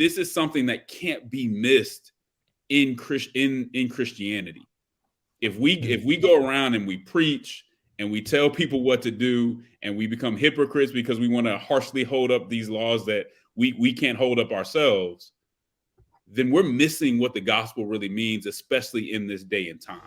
this is something that can't be missed in Christianity. If we go around and we preach and we tell people what to do and we become hypocrites because we want to harshly hold up these laws that we can't hold up ourselves, then we're missing what the gospel really means, especially in this day and time.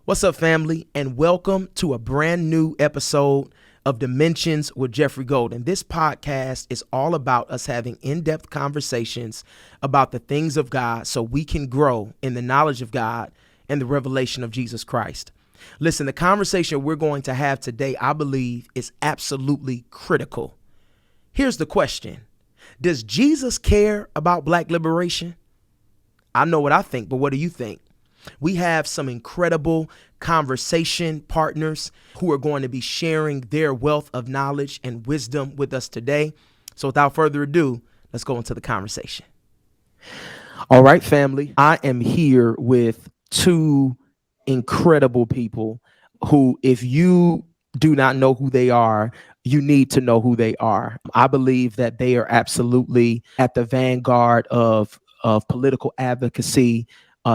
What's up, family, and welcome to a brand new episode of Dimensions with Geoffrey Golden. This podcast is all about us having in-depth conversations about the things of God so we can grow in the knowledge of God and the revelation of Jesus Christ. Listen, the conversation we're going to have today, I believe, is absolutely critical. Here's the question. Does Jesus care about Black liberation? I know what I think, but what do you think? We have some incredible conversation partners who are going to be sharing their wealth of knowledge and wisdom with us today. So without further ado, let's go into the conversation. All right, family, I am here with two incredible people who, if you do not know who they are, you need to know who they are. I believe that they are absolutely at the vanguard of political advocacy,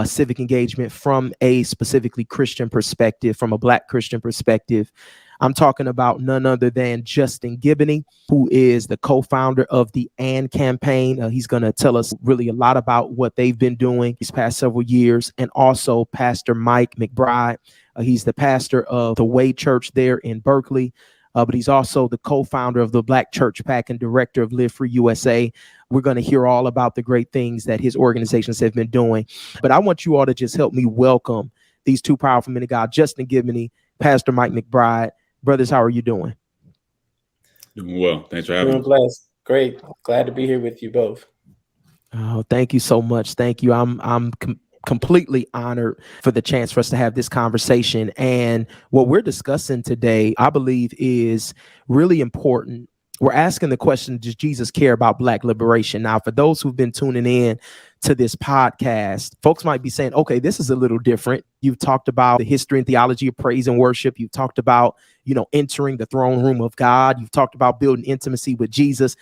civic engagement from a specifically Christian perspective, from a Black Christian perspective. I'm talking about none other than Justin Giboney, who is the co-founder of the AND campaign. He's going to tell us really a lot about what they've been doing these past several years. And also Pastor Mike McBride. He's the pastor of the Way Church there in Berkeley. But he's also the co-founder of the Black Church PAC and director of Live Free USA. We're going to hear all about the great things that his organizations have been doing. But I want you all to just help me welcome these two powerful men of God, Justin Giboney, Pastor Mike McBride. Brothers, how are you doing? Doing well. Thanks for having me. Blessed. Great. Glad to be here with you both. Oh, thank you so much. Thank you. I'm completely honored for the chance for us to have this conversation. And what we're discussing today, I believe, is really important. We're asking the question, does Jesus care about Black liberation? Now, for those who've been tuning in to this podcast, folks might be saying, okay, this is a little different. You've talked about the history and theology of praise and worship. You've talked about, entering the throne room of God. You've talked about building intimacy with Jesus.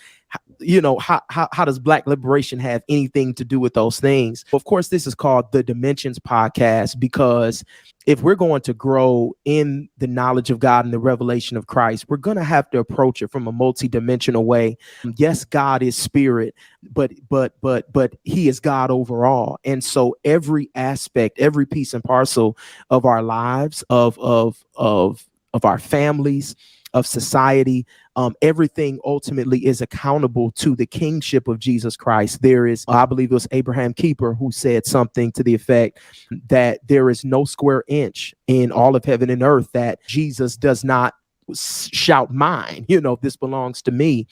How does Black liberation have anything to do with those things? Of course, this is called the Dimensions podcast, because if we're going to grow in the knowledge of God and the revelation of Christ, we're going to have to approach it from a multidimensional way. Yes, God is spirit, but he is God overall. And so every aspect, every piece and parcel of our lives, of our families, of society, everything ultimately is accountable to the kingship of Jesus Christ. There is, I believe it was Abraham Kuyper who said something to the effect that there is no square inch in all of heaven and earth that Jesus does not shout mine, this belongs to me,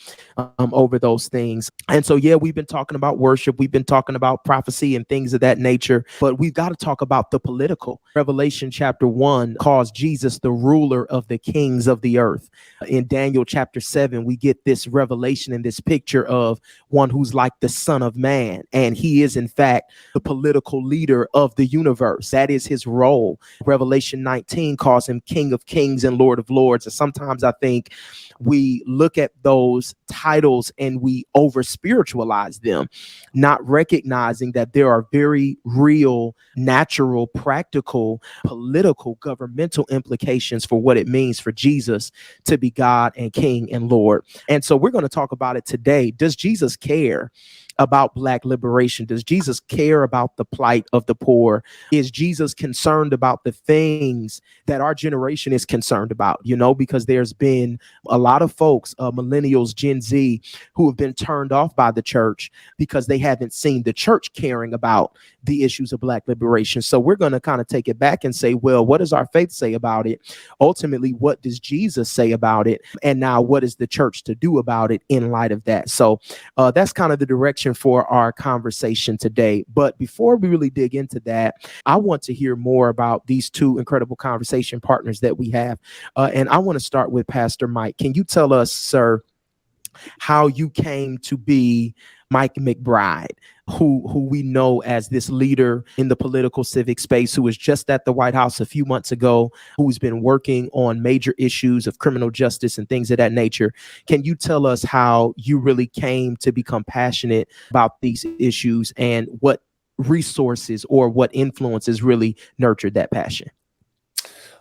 over those things. And so, yeah, we've been talking about worship. We've been talking about prophecy and things of that nature, but we've got to talk about the political. Revelation chapter 1 calls Jesus the ruler of the kings of the earth. In Daniel chapter 7, we get this revelation and this picture of one who's like the Son of Man. And he is, in fact, the political leader of the universe. That is his role. Revelation 19 calls him King of Kings and Lord of Lords. And sometimes I think we look at those titles and we over spiritualize them, not recognizing that there are very real, natural, practical, political, governmental implications for what it means for Jesus to be God and King and Lord. And so we're going to talk about it today. Does Jesus care about Black liberation? Does Jesus care about the plight of the poor? Is Jesus concerned about the things that our generation is concerned about? Because there's been a lot of folks, millennials, Gen Z, who have been turned off by the church because they haven't seen the church caring about the issues of Black liberation. So we're going to kind of take it back and say, well, what does our faith say about it? Ultimately, what does Jesus say about it? And now what is the church to do about it in light of that? So that's kind of the direction for our conversation today. But before we really dig into that, I want to hear more about these two incredible conversation partners that we have. And I want to start with Pastor Mike. Can you tell us, sir, how you came to be Mike McBride, who we know as this leader in the political civic space, who was just at the White House a few months ago, who's been working on major issues of criminal justice and things of that nature. Can you tell us how you really came to become passionate about these issues and what resources or what influences really nurtured that passion?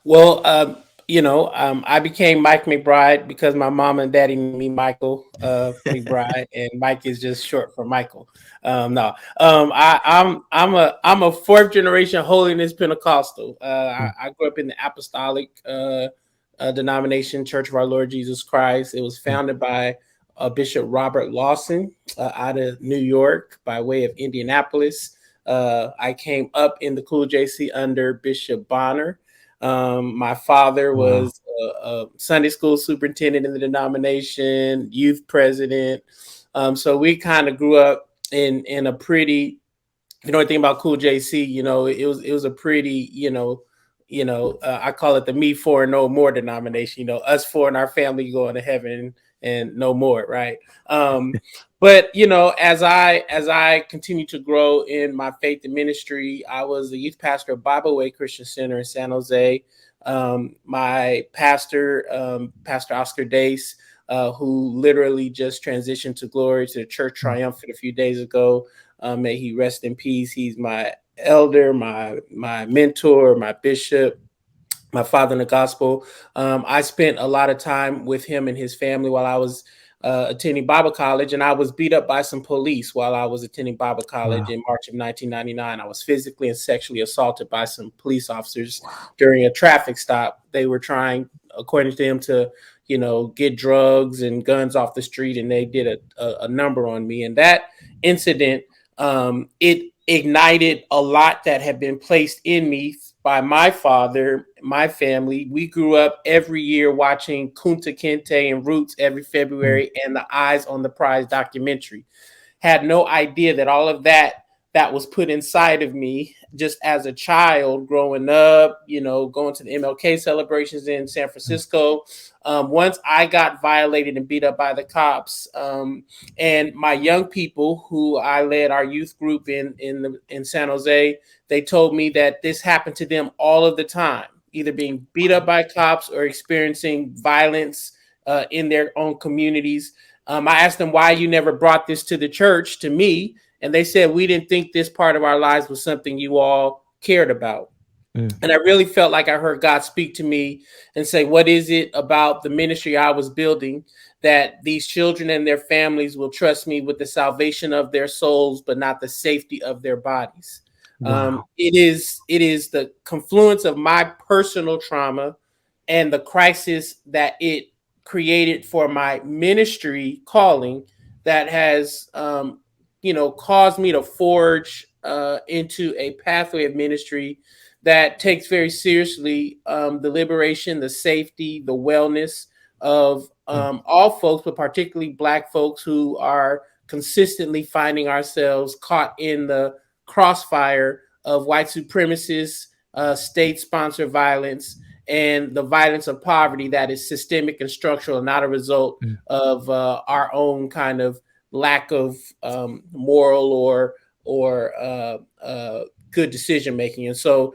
Well, I became Mike McBride because my mom and daddy named me Michael McBride, and Mike is just short for Michael. I'm a fourth generation holiness Pentecostal. I grew up in the apostolic denomination, Church of Our Lord Jesus Christ. It was founded by Bishop Robert Lawson out of New York by way of Indianapolis. I came up in the Cool JC under Bishop Bonner. My father was a Sunday school superintendent in the denomination, youth president. So we kind of grew up in a pretty, if you know anything about Cool JC, it was a pretty, I call it the me four and no more denomination. Us four and our family going to heaven and no more, right? But as I continue to grow in my faith and ministry, I was the youth pastor of Bible Way Christian Center in San Jose. My pastor, Pastor Oscar Dace, who literally just transitioned to glory to the church triumphant a few days ago. May he rest in peace. He's my elder, my mentor, my bishop, my father in the gospel. I spent a lot of time with him and his family while I was attending Bible college, and I was beat up by some police while I was attending Bible college in March of 1999. I was physically and sexually assaulted by some police officers during a traffic stop. They were trying, according to them, to get drugs and guns off the street, and they did a number on me. And that incident, it ignited a lot that had been placed in me by my father, my family. We grew up every year watching Kunta Kinte and Roots every February and the Eyes on the Prize documentary. Had no idea that all of that was put inside of me just as a child growing up, going to the MLK celebrations in San Francisco. Once I got violated and beat up by the cops, and my young people who I led our youth group in San Jose, they told me that this happened to them all of the time, either being beat up by cops or experiencing violence in their own communities. I asked them, why you never brought this to the church, to me? And they said, we didn't think this part of our lives was something you all cared about. And I really felt like I heard God speak to me and say, what is it about the ministry I was building that these children and their families will trust me with the salvation of their souls, but not the safety of their bodies? Wow. It is the confluence of my personal trauma and the crisis that it created for my ministry calling that has caused me to forge into a pathway of ministry that takes very seriously the liberation, the safety, the wellness of all folks, but particularly Black folks who are consistently finding ourselves caught in the crossfire of white supremacists, state-sponsored violence, and the violence of poverty that is systemic and structural, not a result of our own kind of lack of moral or good decision making. And so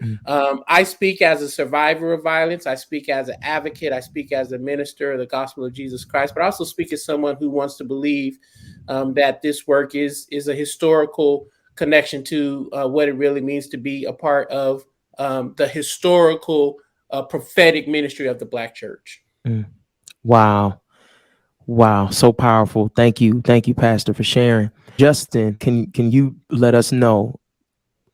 I speak as a survivor of violence. I speak as an advocate. I speak as a minister of the gospel of Jesus Christ, but I also speak as someone who wants to believe that this work is a historical connection to what it really means to be a part of the historical prophetic ministry of the Black church. Wow. So powerful. Thank you, Pastor, for sharing. Justin, can you let us know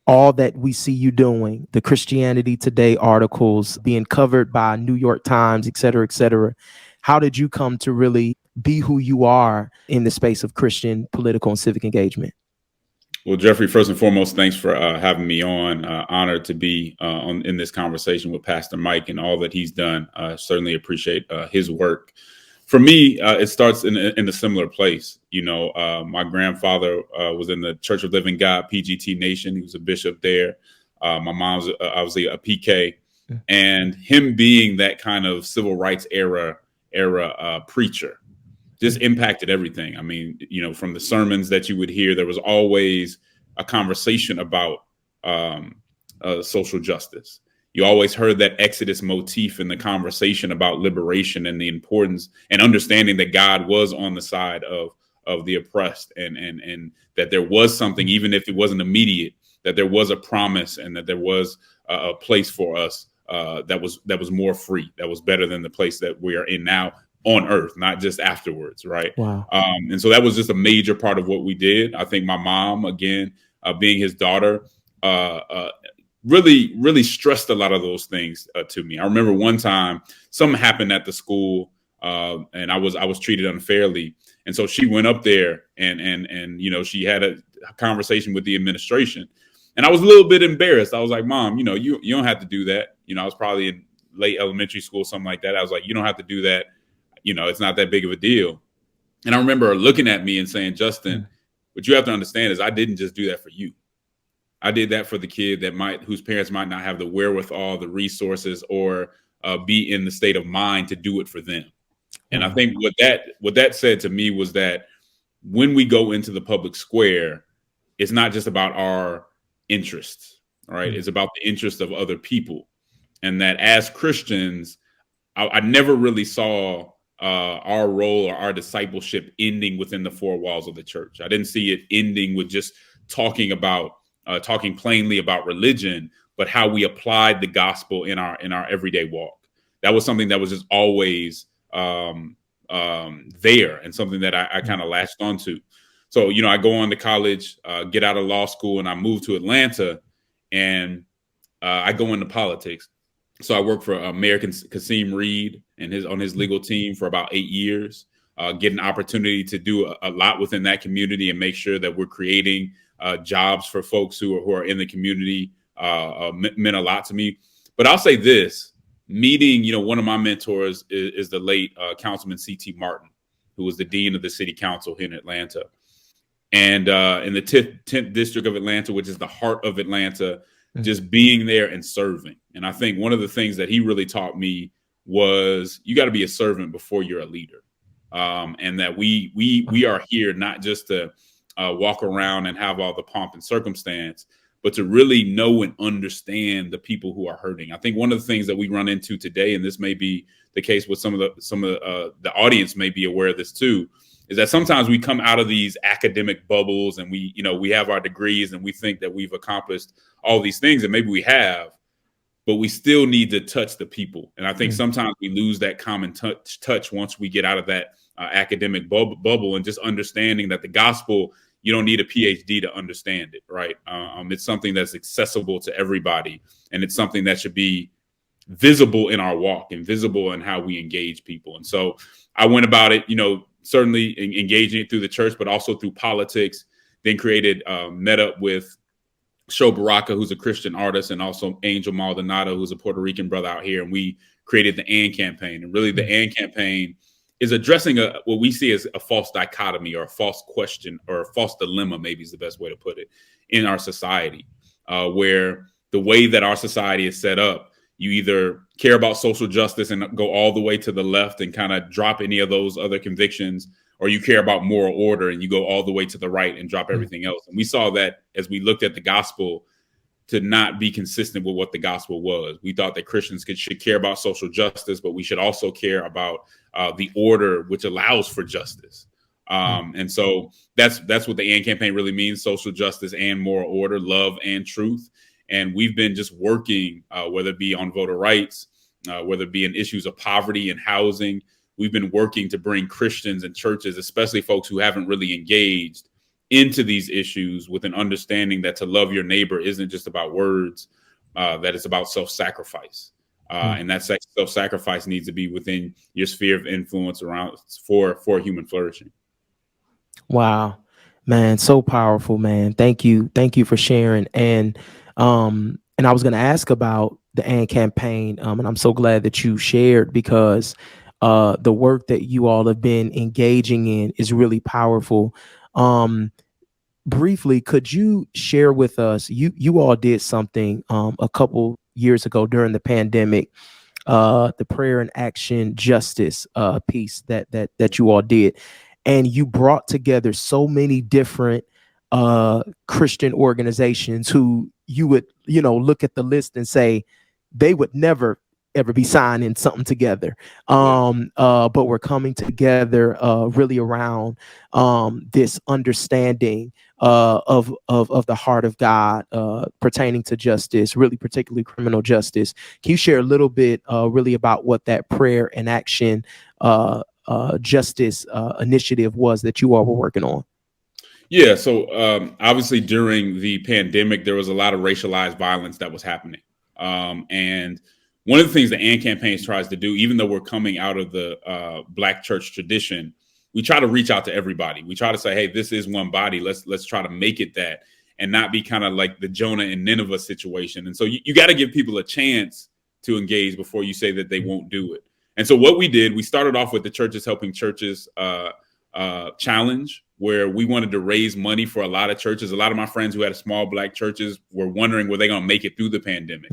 all that we see you doing, the Christianity Today articles being covered by New York Times, et cetera, et cetera? How did you come to really be who you are in the space of Christian political and civic engagement? Well, Geoffrey, first and foremost, thanks for having me on. Honored to be in this conversation with Pastor Mike and all that he's done. Certainly appreciate his work. For me, it starts in a similar place. My grandfather was in the Church of Living God, PGT Nation. He was a bishop there. My mom's obviously a PK, and him being that kind of civil rights era preacher just impacted everything. I mean, you know, from the sermons that you would hear, there was always a conversation about social justice. You always heard that Exodus motif in the conversation about liberation and the importance and understanding that God was on the side of the oppressed, and that there was something, even if it wasn't immediate, that there was a promise, and that there was a place for us that was more free, that was better than the place that we are in now on earth, not just afterwards, right? Wow. And so that was just a major part of what we did. I think my mom, again, being his daughter, really stressed a lot of those things to me. I remember one time something happened at the school, and I was treated unfairly, and so she went up there and you know, she had a conversation with the administration, and I was a little bit embarrassed. I was like, Mom, you know, you don't have to do that. You know, I was probably in late elementary school, something like that. I was like, you don't have to do that. You know, it's not that big of a deal. And I remember her looking at me and saying, Justin, what you have to understand is I didn't just do that for you. I did that for the kid whose parents might not have the wherewithal, the resources, or be in the state of mind to do it for them. And I think what that said to me was that when we go into the public square, it's not just about our interests, right? It's about the interests of other people. And that as Christians, I never really saw our role or our discipleship ending within the four walls of the church. I didn't see it ending with just talking plainly about religion, but how we applied the gospel in our everyday walk. That was something that was just always there, and something that I kind of latched onto. So, you know, I go on to college, get out of law school, and I move to Atlanta, and I go into politics. So I worked for Mayor Kasim Reed and on his legal team for about 8 years, get an opportunity to do a lot within that community and make sure that we're creating jobs for folks who are in the community. Meant a lot to me. But I'll say this, meeting, you know, one of my mentors is the late Councilman C.T. Martin, who was the dean of the city council here in Atlanta. And in the 10th district of Atlanta, which is the heart of Atlanta, just being there and serving. And I think one of the things that he really taught me was you got to be a servant before you're a leader. And that we are here not just to walk around and have all the pomp and circumstance, but to really know and understand the people who are hurting. I think one of the things that we run into today, and this may be the case with some of the audience may be aware of this too, is that sometimes we come out of these academic bubbles and we have our degrees and we think that we've accomplished all these things, and maybe we have, but we still need to touch the people. And I think sometimes we lose that common touch once we get out of that academic bubble, and just understanding that the gospel, you don't need a PhD to understand it, right? It's something that's accessible to everybody, and it's something that should be visible in our walk and visible in how we engage people. And so I went about it, you know, certainly engaging it through the church, but also through politics. Then met up with Sho Baraka, who's a Christian artist, and also Angel Maldonado, who's a Puerto Rican brother out here. And we created the AND campaign. And really the AND campaign is addressing what we see as a false dichotomy, or a false question, or a false dilemma, maybe is the best way to put it, in our society, where the way that our society is set up, you either care about social justice and go all the way to the left and kind of drop any of those other convictions, or you care about moral order and you go all the way to the right and drop everything else. And we saw that as we looked at the gospel to not be consistent with what the gospel was. We thought that Christians should care about social justice, but we should also care about the order which allows for justice. And so that's what the AND campaign really means: social justice and moral order, love and truth. And we've been just working, whether it be on voter rights, whether it be in issues of poverty and housing. We've been working to bring Christians and churches, especially folks who haven't really engaged, into these issues with an understanding that to love your neighbor isn't just about words, that it's about self-sacrifice. And that self-sacrifice needs to be within your sphere of influence around for human flourishing. Wow, man, so powerful, man. Thank you for sharing. And I was going to ask about the AND campaign, and I'm so glad that you shared, because the work that you all have been engaging in is really powerful. Briefly, could you share with us, you all did something a couple years ago during the pandemic the prayer and action justice piece that you all did, and you brought together so many different Christian organizations who you would, look at the list and say they would never ever be signing something together. But we're coming together really around this understanding of the heart of God pertaining to justice, really particularly criminal justice. Can you share a little bit really about what that prayer and action justice initiative was that you all were working on? Yeah, so obviously during the pandemic, there was a lot of racialized violence that was happening. And one of the things the AND campaigns tries to do, even though we're coming out of the Black church tradition, we try to reach out to everybody. We try to say, hey, this is one body. Let's try to make it that and not be kind of like the Jonah and Nineveh situation. And so you got to give people a chance to engage before you say that they won't do it. And so what we did, we started off with the Churches Helping Churches challenge, where we wanted to raise money for a lot of churches. A lot of my friends who had small Black churches were wondering, were they going to make it through the pandemic?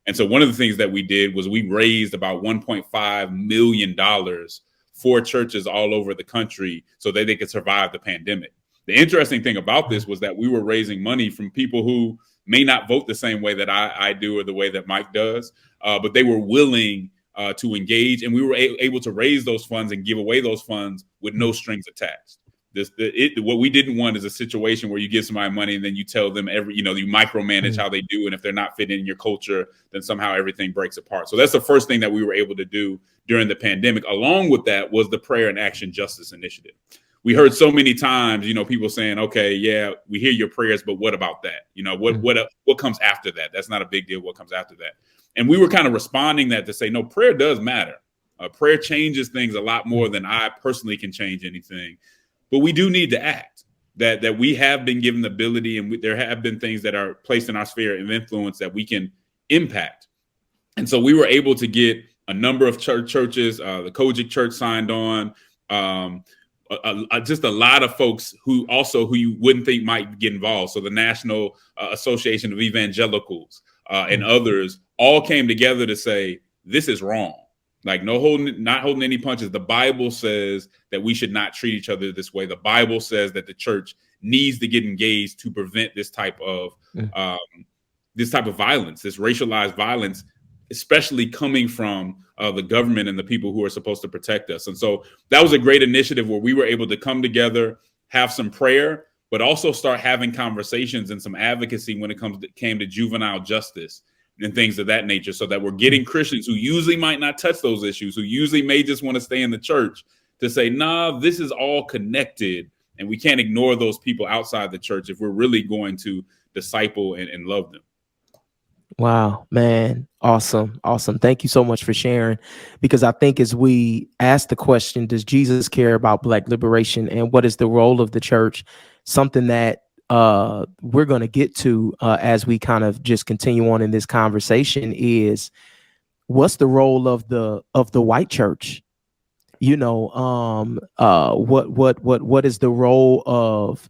And so one of the things that we did was we raised about $1.5 million for churches all over the country so that they could survive the pandemic. The interesting thing about this was that we were raising money from people who may not vote the same way that I do or the way that Mike does, but they were willing to engage, and we were able to raise those funds and give away those funds with no strings attached. What we didn't want is a situation where you give somebody money and then you tell them you micromanage how they do, and if they're not fitting in your culture, then somehow everything breaks apart. So that's the first thing that we were able to do during the pandemic. Along with that was the Prayer and Action Justice Initiative. We heard so many times, people saying, okay, yeah, we hear your prayers, but what about that? What comes after that? That's not a big deal. What comes after that? And we were kind of responding that to say, no, prayer does matter. Prayer changes things a lot more than I personally can change anything. But we do need to act. That we have been given the ability, and there have been things that are placed in our sphere of influence that we can impact. And so we were able to get a number of churches. The Kojic Church signed on. Just a lot of folks who you wouldn't think might get involved. So the National Association of Evangelicals and others all came together to say, this is wrong. Like not holding any punches. The Bible says that we should not treat each other this way. The Bible says that the church needs to get engaged to prevent this type of violence, this racialized violence, especially coming from the government and the people who are supposed to protect us. And so that was a great initiative where we were able to come together, have some prayer, but also start having conversations and some advocacy when it came to juvenile justice and things of that nature, so that we're getting Christians who usually might not touch those issues, who usually may just want to stay in the church, to say, nah, this is all connected, and we can't ignore those people outside the church if we're really going to disciple and love them. Wow, man. Awesome. Thank you so much for sharing, because I think as we ask the question, does Jesus care about Black liberation and what is the role of the church? Something that we're going to get to as we kind of just continue on in this conversation is, what's the role of the white church? What is the role of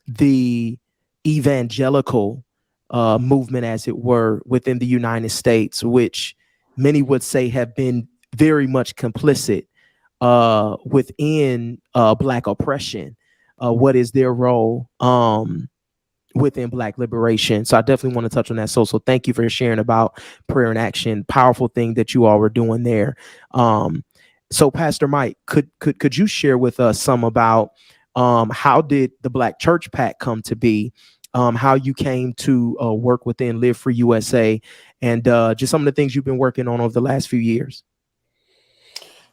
the evangelical movement, as it were, within the United States, which many would say have been very much complicit within Black oppression? What is their role within Black liberation? So I definitely want to touch on that. So thank you for sharing about prayer and action. Powerful thing that you all were doing there. So Pastor Mike, could you share with us some about how did the Black Church PAC come to be? How you came to work within Live Free USA, and just some of the things you've been working on over the last few years.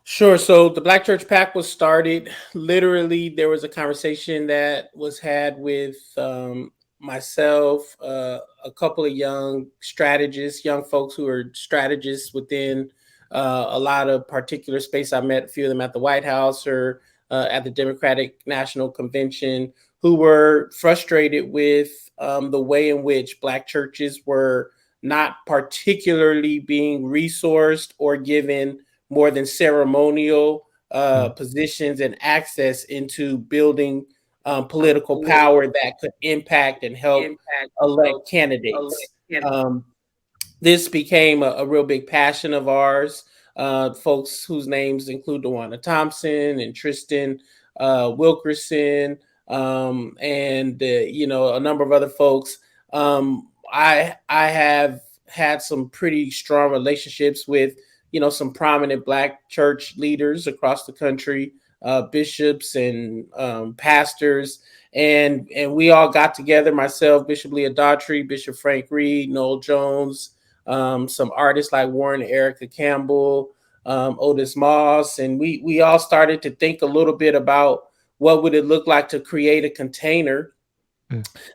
Sure. So the Black Church PAC was started. Literally, there was a conversation that was had with myself, a couple of young strategists, young folks who are strategists within a lot of particular space. I met a few of them at the White House or at the Democratic National Convention, who were frustrated with the way in which Black churches were not particularly being resourced or given more than ceremonial positions and access into building political power that could impact and help elect candidates. this became a real big passion of ours. Folks whose names include DeWanda Thompson and Tristan Wilkerson, and a number of other folks. I have had some pretty strong relationships with some prominent Black church leaders across the country, bishops and pastors, and we all got together. Myself, Bishop Leah Daughtry, Bishop Frank Reed, Noel Jones, some artists like Warren and Erica Campbell, Otis Moss, and we all started to think a little bit about what would it look like to create a container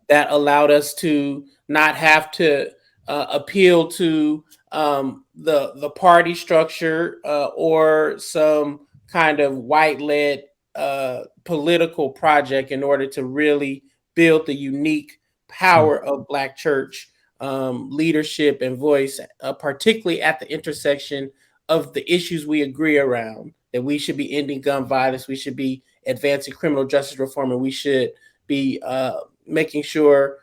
that allowed us to not have to appeal to the party structure or some kind of white-led political project in order to really build the unique power of Black church leadership and voice, particularly at the intersection of the issues we agree around, that we should be ending gun violence, we should be advancing criminal justice reform, and we should be making sure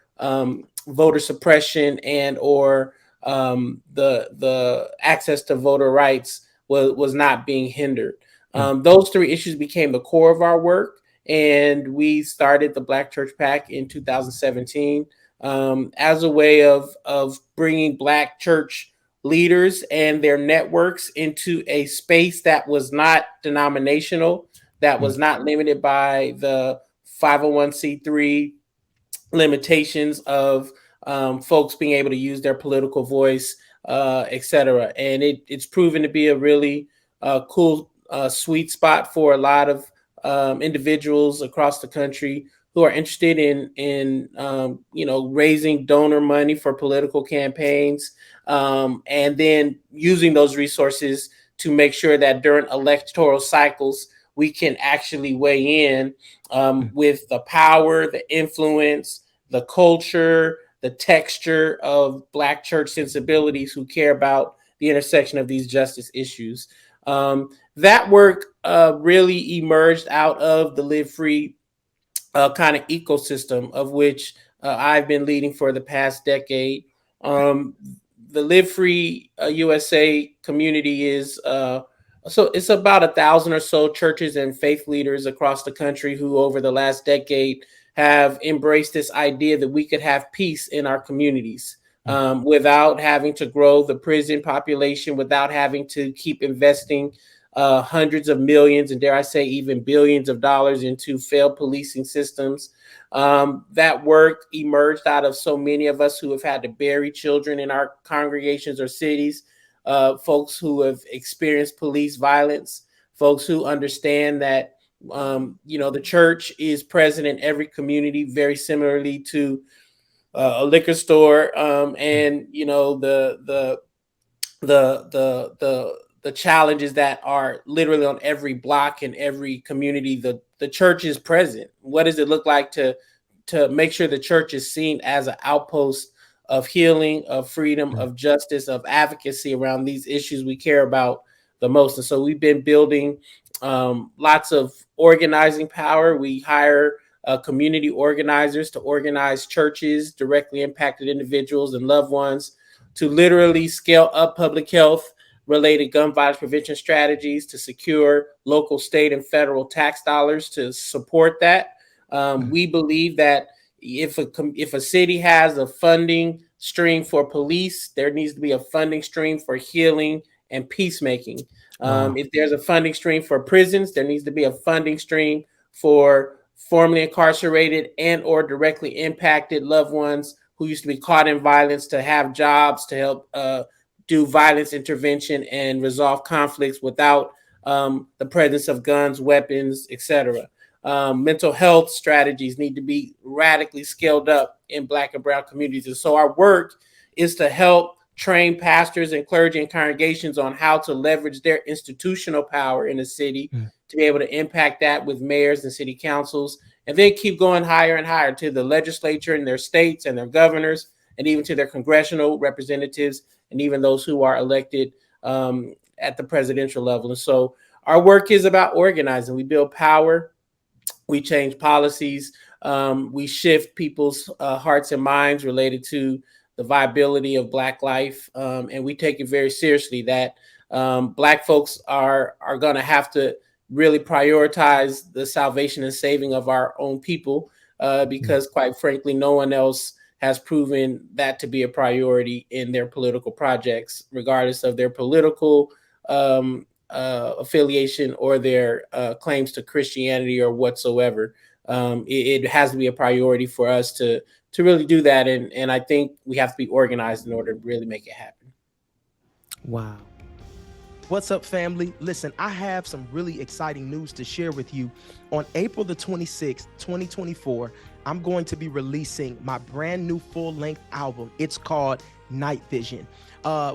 voter suppression and or the access to voter rights was not being hindered. Those three issues became the core of our work, and we started the Black Church PAC in 2017 as a way of bringing Black church leaders and their networks into a space that was not denominational, that was not limited by the 501c3 limitations of folks being able to use their political voice, etc. And it's proven to be a really cool sweet spot for a lot of individuals across the country who are interested in raising donor money for political campaigns, and then using those resources to make sure that during electoral cycles we can actually weigh in with the power, the influence, the culture, the texture of Black church sensibilities who care about the intersection of these justice issues. That work really emerged out of the Live Free kind of ecosystem of which I've been leading for the past decade. The Live Free USA community is so it's about 1,000 or so churches and faith leaders across the country who over the last decade have embraced this idea that we could have peace in our communities without having to grow the prison population, without having to keep investing hundreds of millions and dare I say even billions of dollars into failed policing systems. That work emerged out of so many of us who have had to bury children in our congregations or cities, folks who have experienced police violence, folks who understand that the church is present in every community, very similarly to a liquor store, and the challenges that are literally on every block in every community. The church is present. What does it look like to make sure the church is seen as an outpost of healing, of freedom, of justice, of advocacy around these issues we care about the most? And so we've been building lots of organizing power. We hire community organizers to organize churches, directly impacted individuals and loved ones, to literally scale up public health related gun violence prevention strategies, to secure local, state, and federal tax dollars to support that. We believe that if a city has a funding stream for police, there needs to be a funding stream for healing and peacemaking. If there's a funding stream for prisons, there needs to be a funding stream for formerly incarcerated and or directly impacted loved ones who used to be caught in violence to have jobs to help do violence intervention and resolve conflicts without the presence of guns, weapons, etc. Mental health strategies need to be radically scaled up in Black and Brown communities. And so our work is to help train pastors and clergy and congregations on how to leverage their institutional power in the city to be able to impact that with mayors and city councils, and then keep going higher and higher to the legislature and their states and their governors, and even to their congressional representatives, and even those who are elected at the presidential level. And so our work is about organizing. We build power, we change policies, we shift people's hearts and minds related to the viability of Black life, and we take it very seriously that Black folks are going to have to really prioritize the salvation and saving of our own people, because quite frankly, no one else has proven that to be a priority in their political projects, regardless of their political affiliation or their claims to Christianity or whatsoever. It has to be a priority for us to really do that. And I think we have to be organized in order to really make it happen. Wow. What's up, family? Listen, I have some really exciting news to share with you. On April the 26th, 2024, I'm going to be releasing my brand new full-length album. It's called Night Vision.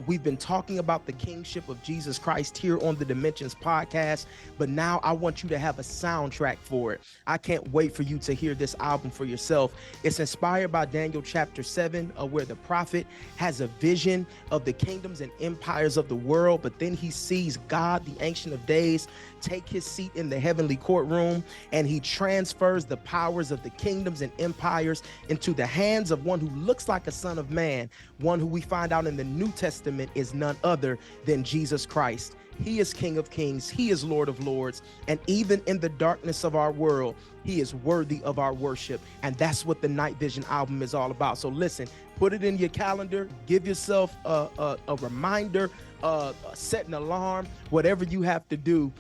We've been talking about the kingship of Jesus Christ here on the Dimensions podcast, but now I want you to have a soundtrack for it. I can't wait for you to hear this album for yourself. It's inspired by Daniel chapter 7, where the prophet has a vision of the kingdoms and empires of the world, but then he sees God, the Ancient of Days, take his seat in the heavenly courtroom, and he transfers the powers of the kingdoms and empires into the hands of one who looks like a son of man, one who we find out in the New Testament is none other than Jesus Christ. He is King of Kings. He is Lord of Lords. And even in the darkness of our world, he is worthy of our worship. And that's what the Night Vision album is all about. So listen, put it in your calendar, give yourself a reminder, set an alarm, whatever you have to do,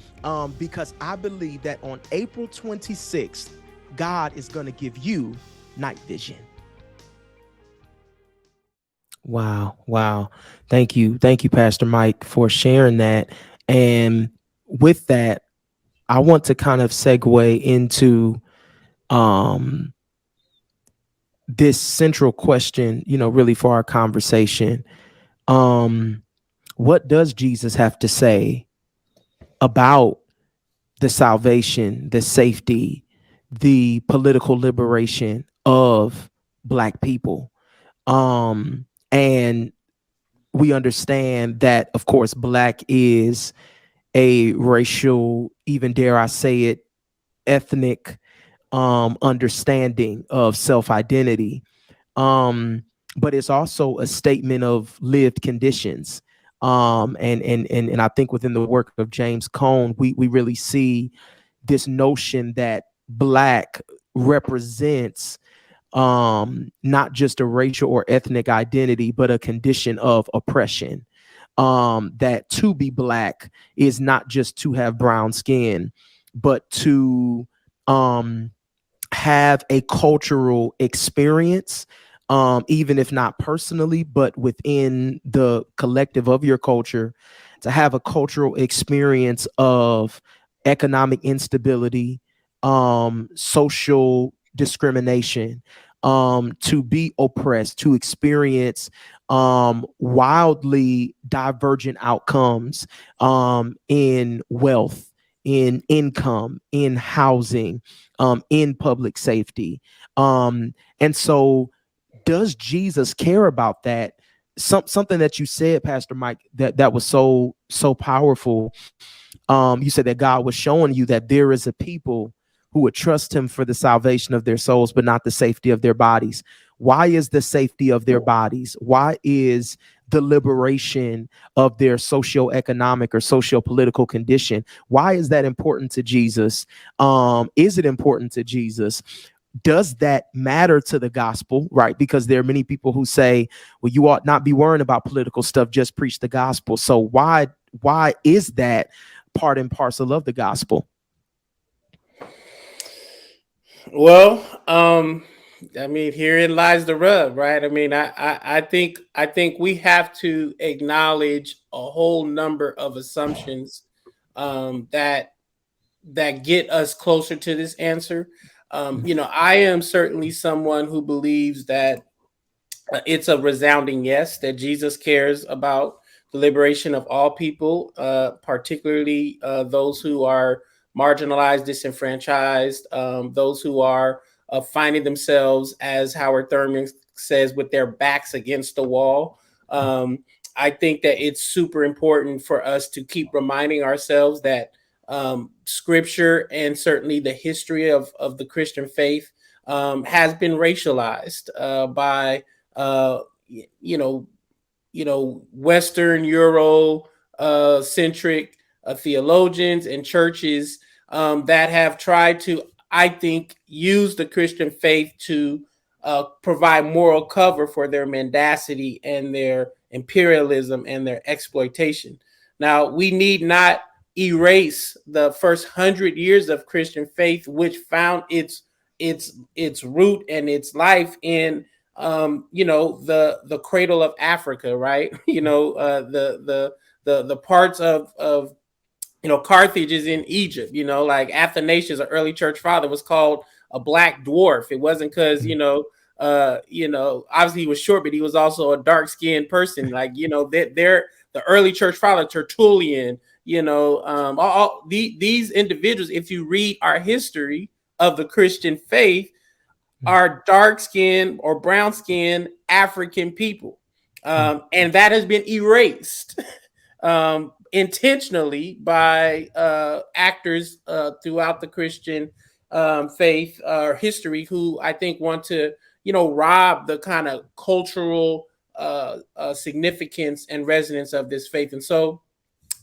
because I believe that on April 26th, God is going to give you night vision. Wow. Thank you, Pastor Mike, for sharing that. And with that, I want to kind of segue into this central question, really for our conversation. What does Jesus have to say about the salvation, the safety, the political liberation of Black people? And we understand that, of course, Black is a racial, even dare I say it, ethnic understanding of self-identity. But it's also a statement of lived conditions. And I think within the work of James Cone, we really see this notion that Black represents not just a racial or ethnic identity, but a condition of oppression. That to be Black is not just to have brown skin, but to have a cultural experience, even if not personally, but within the collective of your culture, to have a cultural experience of economic instability, social discrimination, to be oppressed, to experience wildly divergent outcomes in wealth, in income, in housing, in public safety. And so does Jesus care about that? Something that you said, Pastor Mike, that was so powerful. You said that God was showing you that there is a people who would trust him for the salvation of their souls, but not the safety of their bodies. Why is the safety of their bodies? Why is the liberation of their socioeconomic or socio-political condition? Why is that important to Jesus? Is it important to Jesus? Does that matter to the gospel, right? Because there are many people who say, well, you ought not be worrying about political stuff, just preach the gospel. So why is that part and parcel of the gospel? Well, I mean, herein lies the rub, right? I mean, I think we have to acknowledge a whole number of assumptions that get us closer to this answer. I am certainly someone who believes that it's a resounding yes, that Jesus cares about the liberation of all people, particularly those who are marginalized, disenfranchised, those who are finding themselves, as Howard Thurman says, with their backs against the wall. I think that it's super important for us to keep reminding ourselves that scripture and certainly the history of the Christian faith has been racialized by Western Euro centric theologians and churches that have tried to, I think, use the Christian faith to provide moral cover for their mendacity and their imperialism and their exploitation. Now, we need not erase the first 100 years of Christian faith, which found its root and its life in the cradle of Africa, right? The parts of Carthage is in Egypt. Like Athanasius, an early church father, was called a black dwarf. It wasn't because obviously he was short, but he was also a dark skinned person. Like they're the early church father, Tertullian. These individuals, if you read our history of the Christian faith, are dark-skinned or brown-skinned African people. And that has been erased intentionally by actors throughout the Christian faith or history who I think want to, rob the kind of cultural significance and resonance of this faith. And so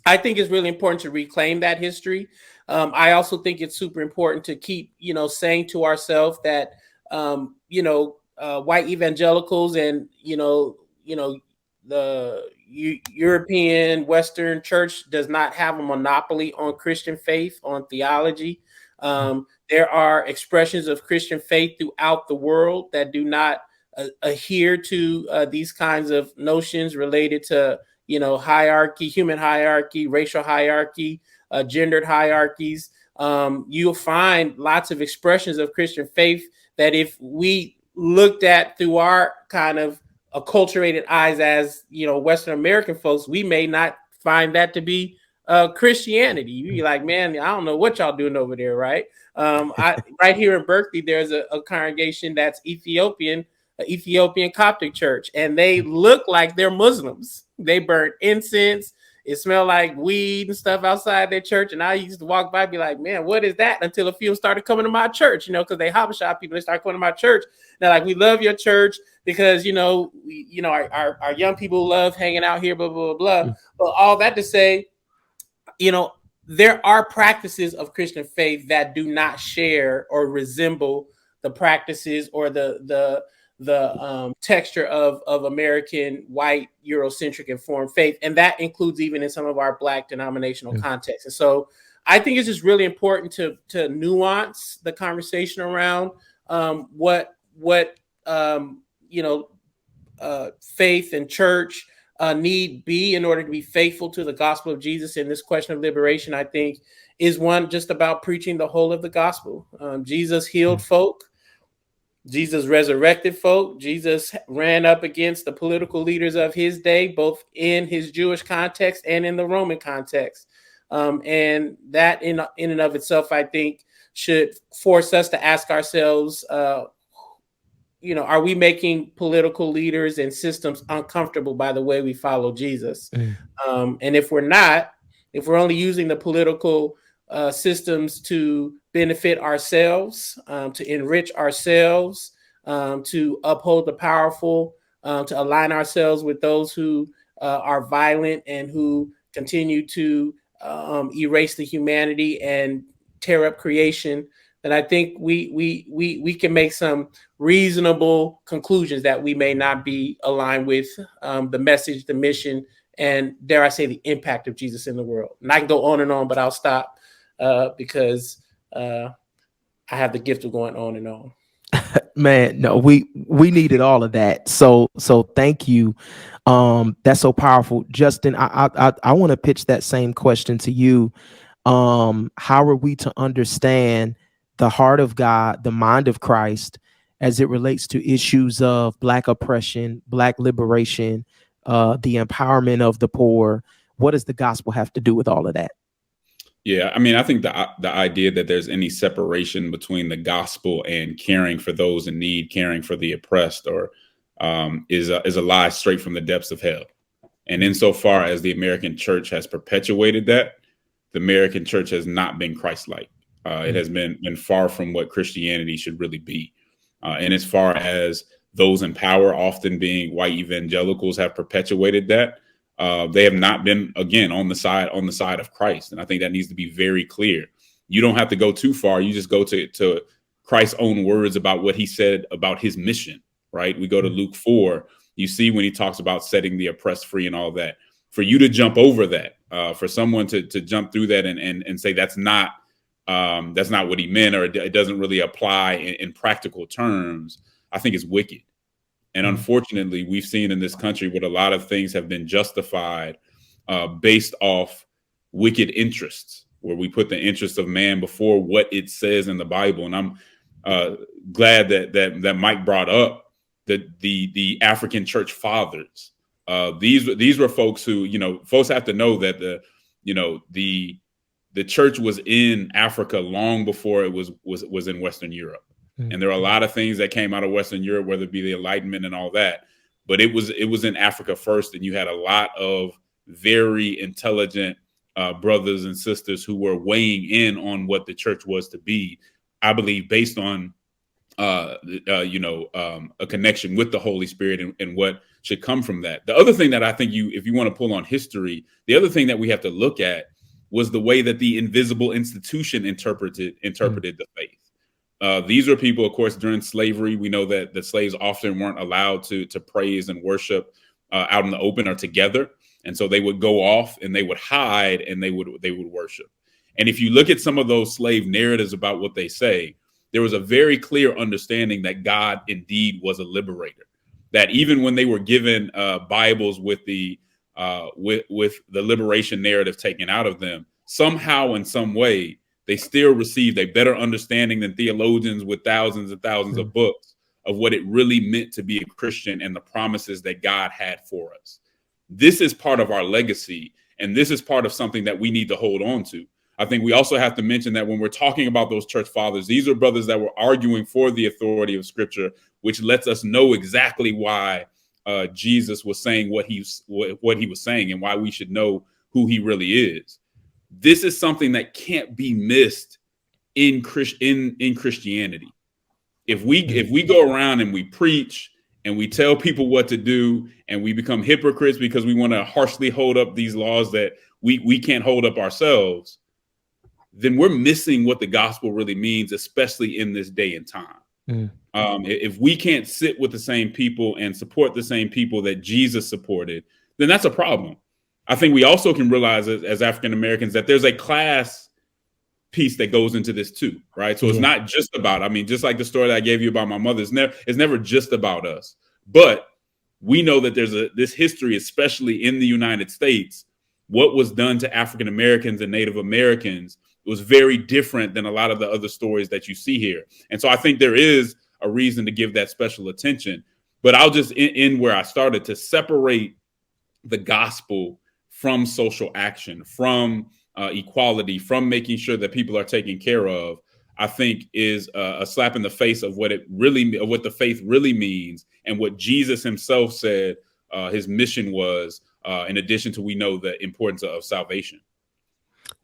I think it's really important to reclaim that history. I also think it's super important to keep, saying to ourselves that white evangelicals and the European Western church does not have a monopoly on Christian faith, on theology. There are expressions of Christian faith throughout the world that do not adhere to these kinds of notions related to hierarchy, human hierarchy, racial hierarchy, gendered hierarchies. You'll find lots of expressions of Christian faith that if we looked at through our kind of acculturated eyes as, Western American folks, we may not find that to be Christianity. You'd be like, man, I don't know what y'all doing over there, right? Right here in Berkeley, there's a congregation that's Ethiopian Coptic church, and they look like they're Muslims. They burn incense. It smelled like weed and stuff outside their church. And I used to walk by and be like, man, what is that? Until a few started coming to my church, because they Habesha people, they start coming to my church. They're like, we love your church because, our young people love hanging out here, blah, blah, blah, blah. But all that to say, there are practices of Christian faith that do not share or resemble the practices or the texture of American white Eurocentric informed faith. And that includes even in some of our Black denominational contexts. And so I think it's just really important to nuance the conversation around what faith and church need be in order to be faithful to the gospel of Jesus. In this question of liberation, I think, is one just about preaching the whole of the gospel. Jesus healed folk. Jesus resurrected folk. Jesus ran up against the political leaders of his day, both in his Jewish context and in the Roman context. And that in and of itself, I think, should force us to ask ourselves, are we making political leaders and systems uncomfortable by the way we follow Jesus? And if we're not, if we're only using the political systems to benefit ourselves, to enrich ourselves, to uphold the powerful, to align ourselves with those who are violent and who continue to erase the humanity and tear up creation, then I think we can make some reasonable conclusions that we may not be aligned with the message, the mission, and dare I say the impact of Jesus in the world. And I can go on and on, but I'll stop because I have the gift of going on and on. Man, no, we needed all of that. So thank you. That's so powerful, Justin. I want to pitch that same question to you. How are we to understand the heart of God, the mind of Christ, as it relates to issues of Black oppression, Black liberation, the empowerment of the poor? What does the gospel have to do with all of that? Yeah, I mean, I think the idea that there's any separation between the gospel and caring for those in need, caring for the oppressed, or is a lie straight from the depths of hell. And insofar as the American church has perpetuated that, the American church has not been Christ-like. It has been far from what Christianity should really be. And as far as those in power, often being white evangelicals, have perpetuated that. They have not been, again, on the side of Christ. And I think that needs to be very clear. You don't have to go too far. You just go to Christ's own words about what he said about his mission, right? We go to Luke 4. You see when he talks about setting the oppressed free and all that. For you to jump over that, for someone to jump through that and say that's not what he meant, or it doesn't really apply in practical terms, I think is wicked. And unfortunately, we've seen in this country where a lot of things have been justified based off wicked interests, where we put the interest of man before what it says in the Bible. And I'm glad that Mike brought up the African church fathers. These were folks who, folks have to know that the church was in Africa long before it was in Western Europe. And there are a lot of things that came out of Western Europe, whether it be the Enlightenment and all that, but it was in Africa first. And you had a lot of very intelligent brothers and sisters who were weighing in on what the church was to be, I believe, based on a connection with the Holy Spirit and what should come from that. The other thing that I think if you want to pull on history, the other thing that we have to look at was the way that the invisible institution interpreted the faith. These are people, of course, during slavery. We know that the slaves often weren't allowed to praise and worship out in the open or together. And so they would go off and they would hide and they would worship. And if you look at some of those slave narratives about what they say, there was a very clear understanding that God indeed was a liberator, that even when they were given Bibles with the liberation narrative taken out of them, somehow in some way, they still received a better understanding than theologians with thousands and thousands of books of what it really meant to be a Christian and the promises that God had for us. This is part of our legacy, and this is part of something that we need to hold on to. I think we also have to mention that when we're talking about those church fathers, these are brothers that were arguing for the authority of Scripture, which lets us know exactly why Jesus was saying what he was saying and why we should know who he really is. This is something that can't be missed in Christianity. If we go around and we preach and we tell people what to do and we become hypocrites because we want to harshly hold up these laws that we can't hold up ourselves, then we're missing what the gospel really means, especially in this day and time. If we can't sit with the same people and support the same people that Jesus supported, then that's a problem. I think we also can realize as African Americans that there's a class piece that goes into this too, right? So it's not just about, just like the story that I gave you about my mother, it's never just about us. But we know that there's this history, especially in the United States, what was done to African Americans and Native Americans was very different than a lot of the other stories that you see here. And so I think there is a reason to give that special attention. But I'll just end where I started, to separate the gospel from social action, from equality, from making sure that people are taken care of, I think is a slap in the face of what the faith really means and what Jesus himself said his mission was, in addition to, we know, the importance of salvation.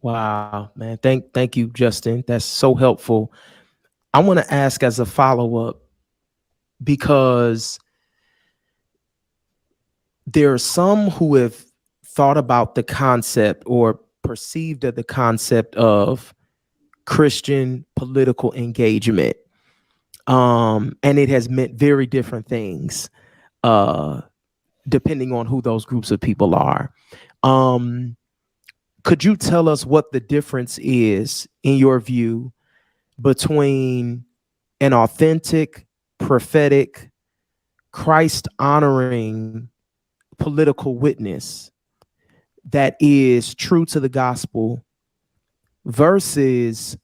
Wow, man. Thank you, Justin. That's so helpful. I want to ask as a follow-up, because there are some who have thought about the concept or perceived of the concept of Christian political engagement. And it has meant very different things, depending on who those groups of people are. Could you tell us what the difference is, in your view, between an authentic, prophetic, Christ-honoring political witness that is true to the gospel versus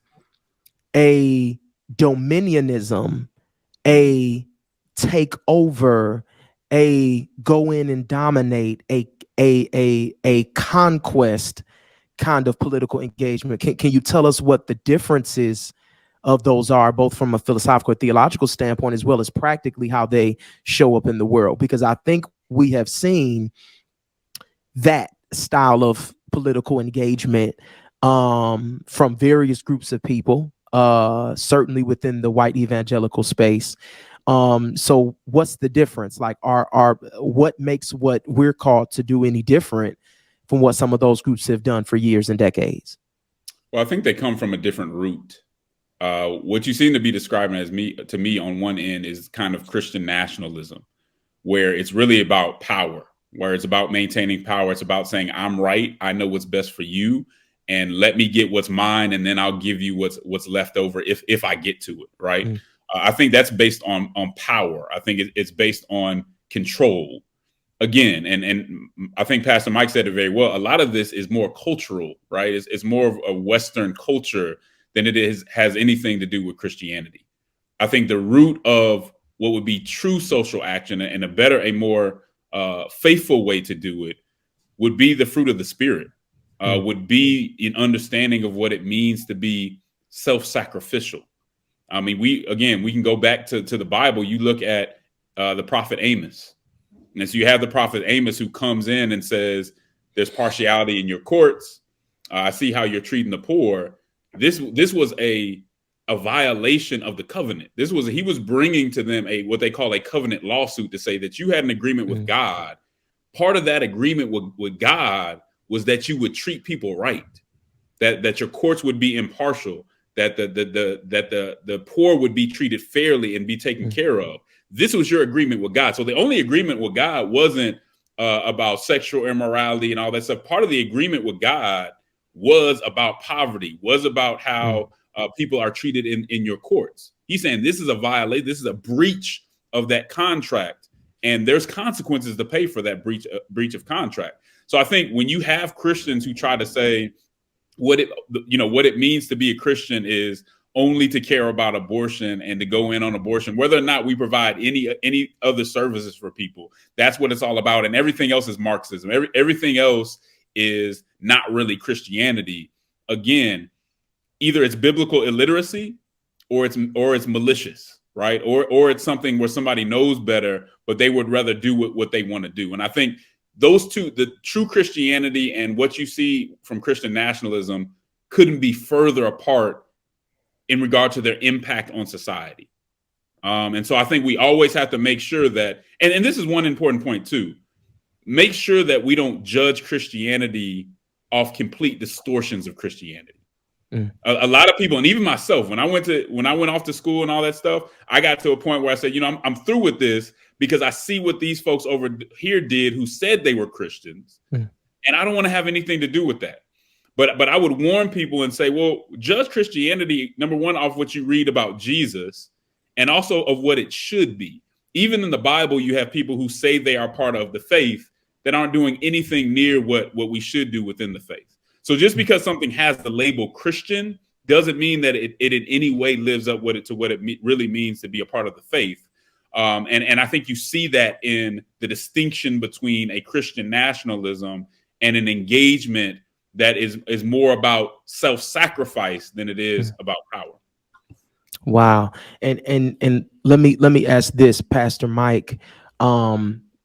a dominionism, a take over, a go in and dominate, a conquest kind of political engagement? Can you tell us what the differences of those are, both from a philosophical or theological standpoint, as well as practically how they show up in the world? Because I think we have seen that style of political engagement from various groups of people, certainly within the white evangelical space, So what's the difference? Like, what makes what we're called to do any different from what some of those groups have done for years and decades? Well, I think they come from a different root. What you seem to be describing to me on one end is kind of Christian nationalism, where it's really about power, where it's about maintaining power. It's about saying, I'm right, I know what's best for you, and let me get what's mine, and then I'll give you what's left over if I get to it, right? Mm. I think that's based on power. I think it's based on control. Again, and I think Pastor Mike said it very well. A lot of this is more cultural, right? It's more of a Western culture than it has anything to do with Christianity. I think the root of what would be true social action and a more faithful way to do it would be the fruit of the Spirit, would be an understanding of what it means to be self-sacrificial. I mean, we can go back to the Bible. You look at the prophet Amos. And so you have the prophet Amos who comes in and says, there's partiality in your courts. I see how you're treating the poor. This was a violation of the covenant. He was bringing to them what they call a covenant lawsuit to say that you had an agreement with God. Part of that agreement with God was that you would treat people right, that your courts would be impartial, that the poor would be treated fairly and be taken care of. This was your agreement with God. So the only agreement with God wasn't about sexual immorality and all that stuff. Part of the agreement with God was about poverty, was about how people are treated in your courts. He's saying this is a violation. This is a breach of that contract, and there's consequences to pay for that breach of contract. So I think when you have Christians who try to say what it means to be a Christian is only to care about abortion and to go in on abortion, whether or not we provide any other services for people. That's what it's all about. And everything else is Marxism. Everything else is not really Christianity. Again, either it's biblical illiteracy or it's malicious, right? Or it's something where somebody knows better, but they would rather do what they want to do. And I think those two, the true Christianity and what you see from Christian nationalism, couldn't be further apart in regard to their impact on society. And so I think we always have to make sure that, and this is one important point too, make sure that we don't judge Christianity off complete distortions of Christianity. A lot of people, and even myself, when I went off to school and all that stuff, I got to a point where I said, I'm through with this because I see what these folks over here did who said they were Christians, and I don't want to have anything to do with that. But I would warn people and say, well, judge Christianity, number one, off what you read about Jesus and also of what it should be. Even in the Bible, you have people who say they are part of the faith that aren't doing anything near what we should do within the faith. So just because something has the label Christian doesn't mean that it in any way lives up to what it really means to be a part of the faith. And I think you see that in the distinction between a Christian nationalism and an engagement that is more about self-sacrifice than it is about power. Wow. And let me ask this, Pastor Mike,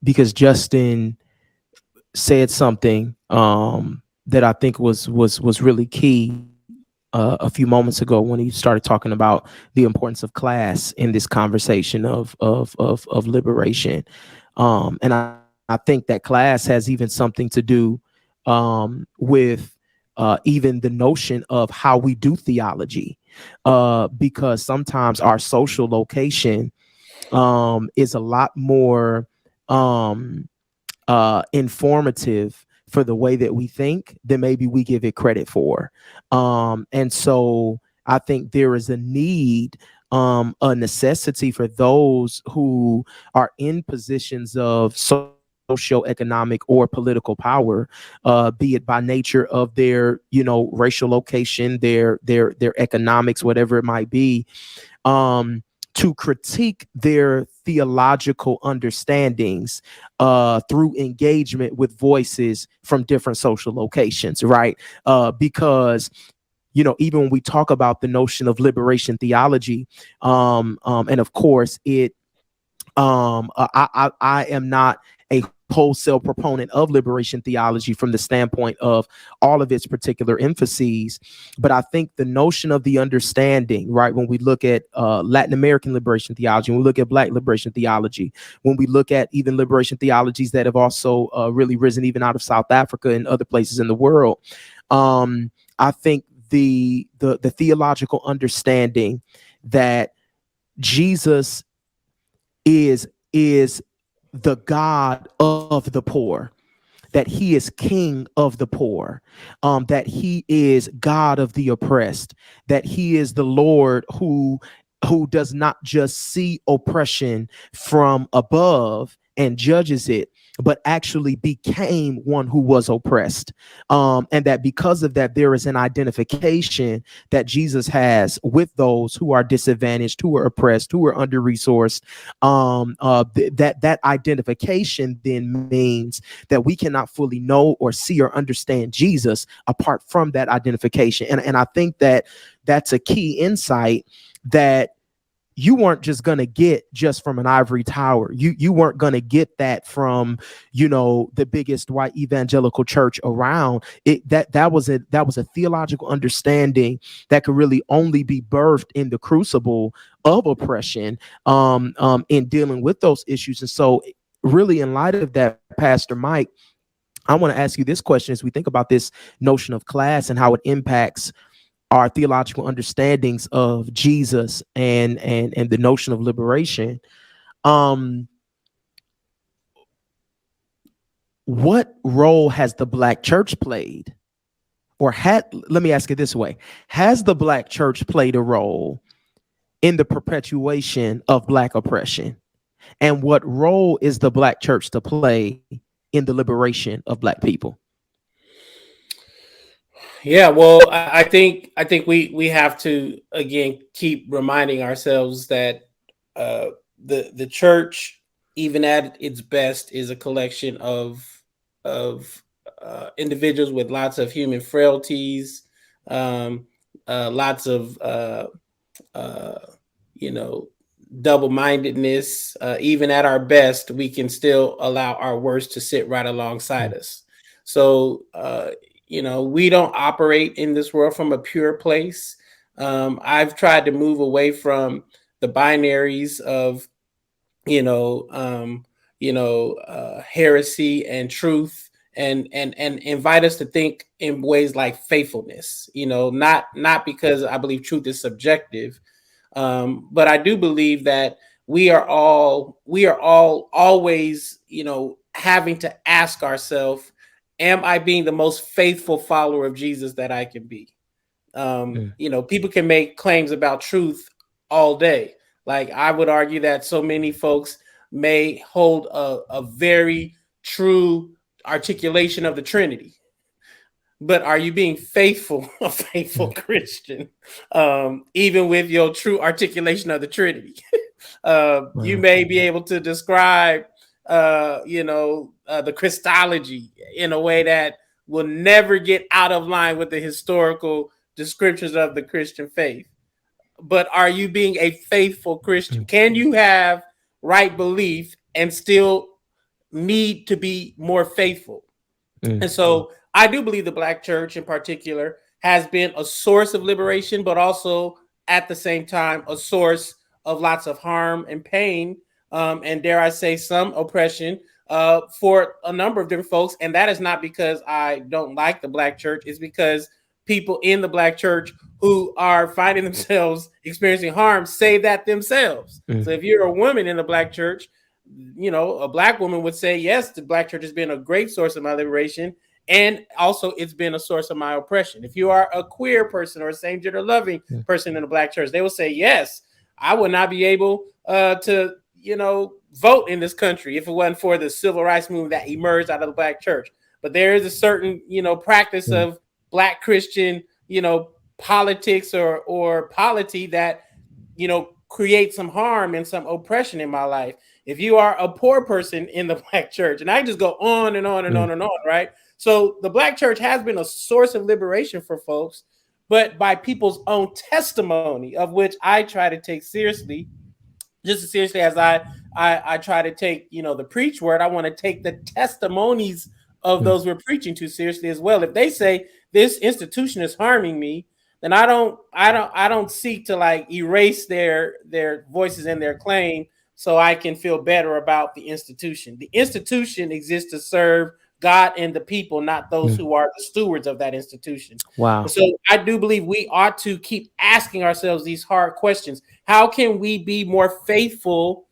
because Justin said something that I think was really key a few moments ago when he started talking about the importance of class in this conversation of liberation. And I think that class has even something to do with even the notion of how we do theology, because sometimes our social location is a lot more informative for the way that we think than maybe we give it credit for. And so I think there is a need, a necessity for those who are in positions of socioeconomic or political power, be it by nature of their, racial location, their economics, whatever it might be, to critique their theological understandings through engagement with voices from different social locations, right? Because even when we talk about the notion of liberation theology, and of course I am not a wholesale proponent of liberation theology from the standpoint of all of its particular emphases. But I think the notion of the understanding, right, when we look at Latin American liberation theology, when we look at Black liberation theology, when we look at even liberation theologies that have also really risen even out of South Africa and other places in the world, I think the theological understanding that Jesus is the God of the poor, that he is king of the poor, that he is God of the oppressed, that he is the Lord who does not just see oppression from above and judges it, but actually became one who was oppressed. And that because of that, there is an identification that Jesus has with those who are disadvantaged, who are oppressed, who are under-resourced. That identification then means that we cannot fully know or see or understand Jesus apart from that identification. And I think that that's a key insight that you weren't just going to get just from an ivory tower. You weren't going to get that from, the biggest white evangelical church around. That was a theological understanding that could really only be birthed in the crucible of oppression, in dealing with those issues. And so really, in light of that, Pastor Mike, I want to ask you this question as we think about this notion of class and how it impacts our theological understandings of Jesus and the notion of liberation. What role has the Black church played, or let me ask it this way: has the Black church played a role in the perpetuation of Black oppression? And what role is the Black church to play in the liberation of Black people? Yeah, well, I think we have to again keep reminding ourselves that the church, even at its best, is a collection of individuals with lots of human frailties, lots of double-mindedness. Even at our best, we can still allow our worst to sit right alongside us. So we don't operate in this world from a pure place. I've tried to move away from the binaries of, heresy and truth, and invite us to think in ways like faithfulness. Not because I believe truth is subjective, but I do believe that we are all always, having to ask ourselves, am I being the most faithful follower of Jesus that I can be? People can make claims about truth all day. Like, I would argue that so many folks may hold a very true articulation of the Trinity, but are you being faithful, a faithful Christian, even with your true articulation of the Trinity? You may be able to describe the Christology in a way that will never get out of line with the historical descriptions of the Christian faith. But are you being a faithful Christian? Can you have right belief and still need to be more faithful? And so I do believe the Black church in particular has been a source of liberation, but also at the same time a source of lots of harm and pain, and dare I say some oppression for a number of different folks. And that is not because I don't like the Black church. It's because people in the Black church who are finding themselves experiencing harm say that themselves. So if you're a woman in the Black church, a Black woman would say, yes, the Black church has been a great source of my liberation, and also it's been a source of my oppression. If you are a queer person or a same-gender loving person in the Black church, they will say, yes, I would not be able to vote in this country if it wasn't for the civil rights movement that emerged out of the Black church. But there is a certain, practice of Black Christian, politics or polity that, create some harm and some oppression in my life. If you are a poor person in the Black church, and I just go on and on and on and on, right? So the Black church has been a source of liberation for folks, but by people's own testimony, of which I try to take seriously, just as seriously as I try to take, you know, the preach word, I want to take the testimonies of those we're preaching to seriously as well. If they say this institution is harming me, then I don't seek to like erase their voices and their claim so I can feel better about the institution. The institution exists to serve God and the people, not those who are the stewards of that institution. Wow. And so I do believe we ought to keep asking ourselves these hard questions. How can we be more faithful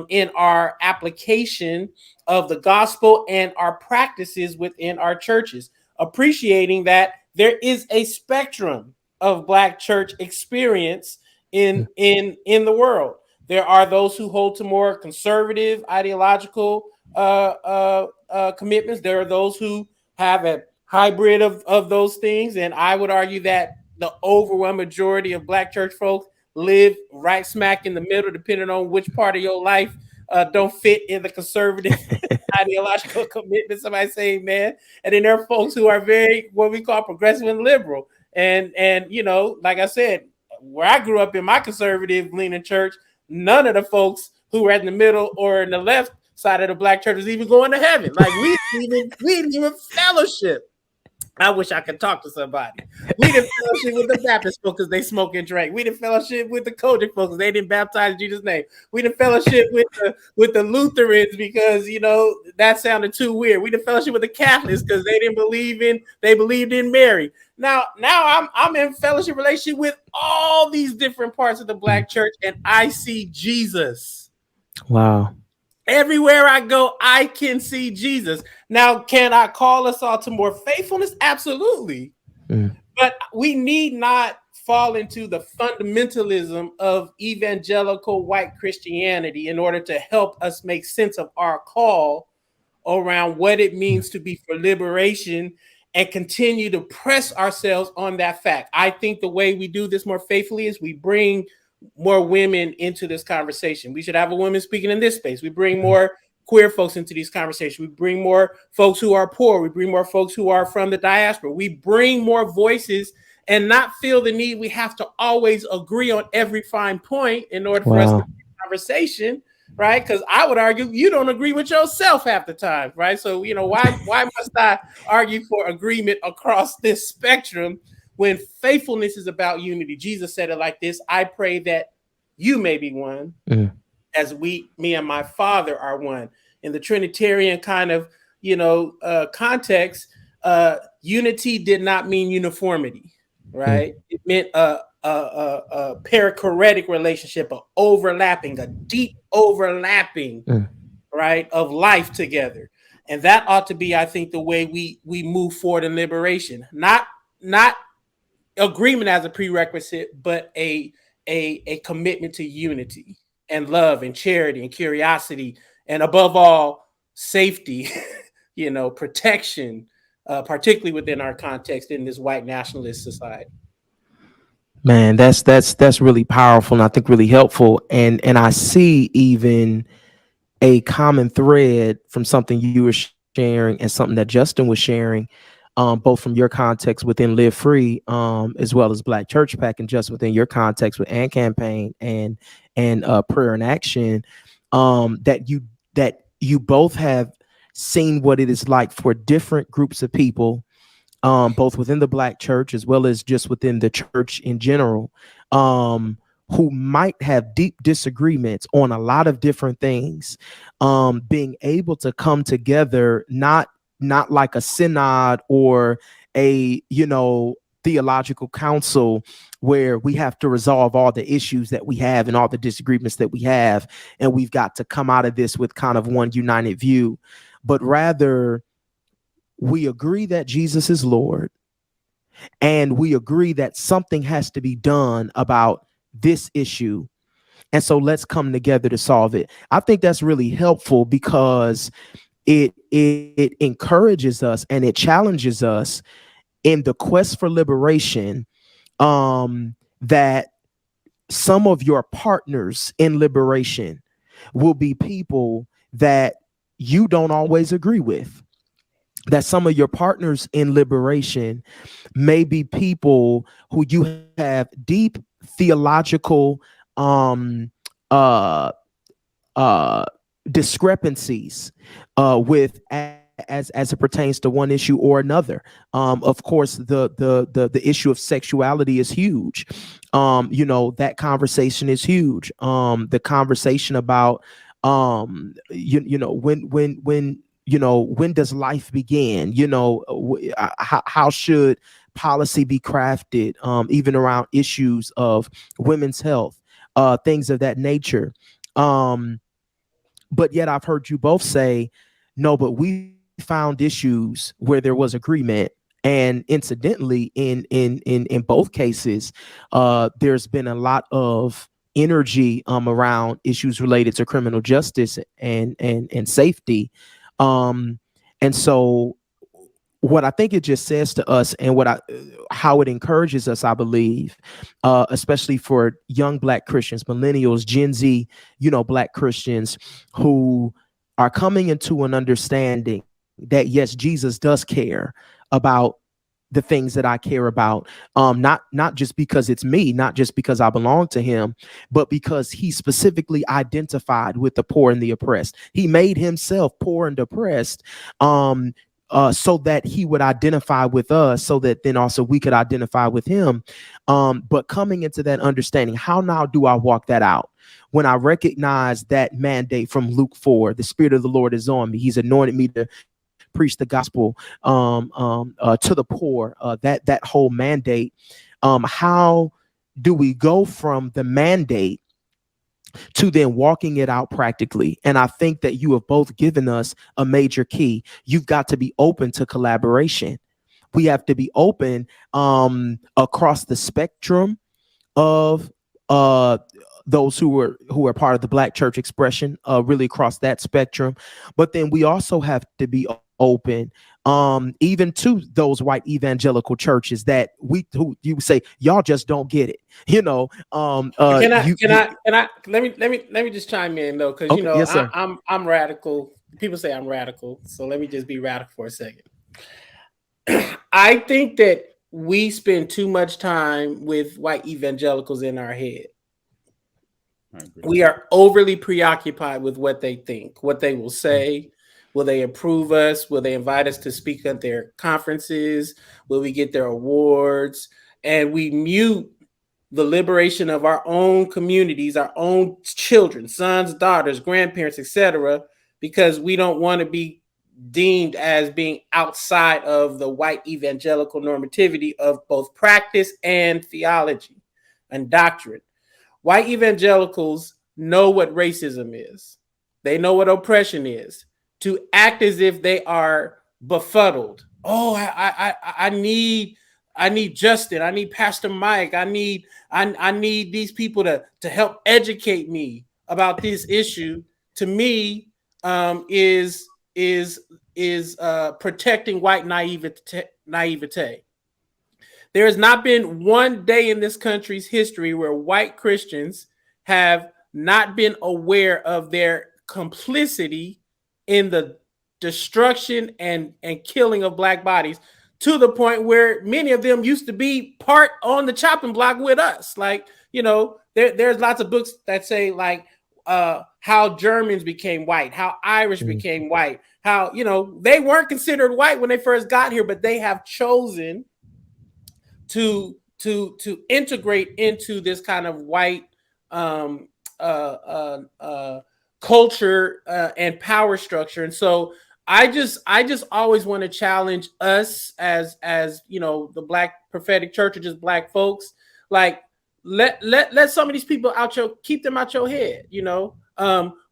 in our application of the gospel and our practices within our churches, appreciating that there is a spectrum of Black church experience in the world. There are those who hold to more conservative ideological commitments. There are those who have a hybrid of those things, and I would argue that the overwhelming majority of Black church folks live right smack in the middle, depending on which part of your life don't fit in the conservative ideological commitment. Somebody say amen. And then there are folks who are very what we call progressive and liberal. And you know, like I said, where I grew up in my conservative leaning church, none of the folks who were in the middle or in the left side of the Black church was even going to heaven. Like we didn't even fellowship. I wish I could talk to somebody. We didn't fellowship with the Baptist folks because they smoke and drink. We didn't fellowship with the Kojic folks because they didn't baptize in Jesus' name. We didn't fellowship with the Lutherans because, you know, that sounded too weird. We didn't fellowship with the Catholics because they believed in Mary. Now I'm in fellowship relationship with all these different parts of the Black church, and I see Jesus. Wow. Everywhere I go, I can see Jesus. Now, can I call us all to more faithfulness? Absolutely. But we need not fall into the fundamentalism of evangelical white Christianity in order to help us make sense of our call around what it means to be for liberation and continue to press ourselves on that fact. I think the way we do this more faithfully is we bring more women into this conversation. We should have a woman speaking in this space. We bring more queer folks into these conversations. We bring more folks who are poor. We bring more folks who are from the diaspora. We bring more voices and not feel the need we have to always agree on every fine point in order for us to have a conversation, right? Because I would argue you don't agree with yourself half the time, right? So, you know, why must I argue for agreement across this spectrum when faithfulness is about unity? Jesus said it like this: I pray that you may be one as me and my Father are one. In the Trinitarian kind of, you know, context, unity did not mean uniformity, right? It meant a perichoretic relationship, a deep overlapping, right, of life together. And that ought to be, I think, the way we move forward in liberation. Not agreement as a prerequisite, but a commitment to unity and love and charity and curiosity, and above all, safety, you know, protection, particularly within our context in this white nationalist society. Man, that's really powerful and I think really helpful. And I see even a common thread from something you were sharing and something that Justin was sharing, both from your context within Live Free, as well as Black Church Pack, and just within your context with AND Campaign and Prayer in Action, that you both have seen what it is like for different groups of people, both within the Black church as well as just within the church in general, who might have deep disagreements on a lot of different things, being able to come together, not like a synod or a, you know, theological council where we have to resolve all the issues that we have and all the disagreements that we have, and we've got to come out of this with kind of one united view, but rather we agree that Jesus is Lord, and we agree that something has to be done about this issue. And so let's come together to solve it. I think that's really helpful because it encourages us and it challenges us in the quest for liberation, that some of your partners in liberation will be people that you don't always agree with. That some of your partners in liberation may be people who you have deep theological uh, discrepancies with as it pertains to one issue or another. Of course, the issue of sexuality is huge. That conversation is huge. The conversation about when does life begin? How should policy be crafted, even around issues of women's health, things of that nature. But yet I've heard you both say, no, but we found issues where there was agreement. And incidentally, in both cases, there's been a lot of energy around issues related to criminal justice and safety. And so what I think it just says to us, and how it encourages us, I believe, especially for young Black Christians, millennials, Gen Z, Black Christians who are coming into an understanding that yes, Jesus does care about the things that I care about, not just because it's me, not just because I belong to him, but because he specifically identified with the poor and the oppressed. He made himself poor and oppressed, so that he would identify with us, so that then also we could identify with him. But coming into that understanding, how now do I walk that out? When I recognize that mandate from Luke 4, the Spirit of the Lord is on me. He's anointed me to preach the gospel to the poor, that whole mandate. How do we go from the mandate to then walking it out practically? And I think that you have both given us a major key. You've got to be open to collaboration. We have to be open across the spectrum of those who are part of the Black church expression, really across that spectrum. But then we also have to be open even to those white evangelical churches that you say y'all just don't get it. Let me just chime in though, because okay, yes, sir. I'm radical. People say I'm radical, so let me just be radical for a second. I think that we spend too much time with white evangelicals in our head. We are overly preoccupied with what they think, what they will say. Will they approve us? Will they invite us to speak at their conferences? Will we get their awards? And we mute the liberation of our own communities, our own children, sons, daughters, grandparents, etc., because we don't want to be deemed as being outside of the white evangelical normativity of both practice and theology and doctrine. White evangelicals know what racism is. They know what oppression is. To act as if they are befuddled. Oh, I need Justin. I need Pastor Mike. I need these people to help educate me about this issue. To me, is protecting white naivete. There has not been one day in this country's history where white Christians have not been aware of their complicity in the destruction and killing of Black bodies, to the point where many of them used to be part on the chopping block with us. Like, there's lots of books that say like how Germans became white, how Irish became white, how, they weren't considered white when they first got here, but they have chosen to integrate into this kind of white culture and power structure. And so I just always want to challenge us as the Black prophetic church, or just Black folks, like let some of these people keep them out your head.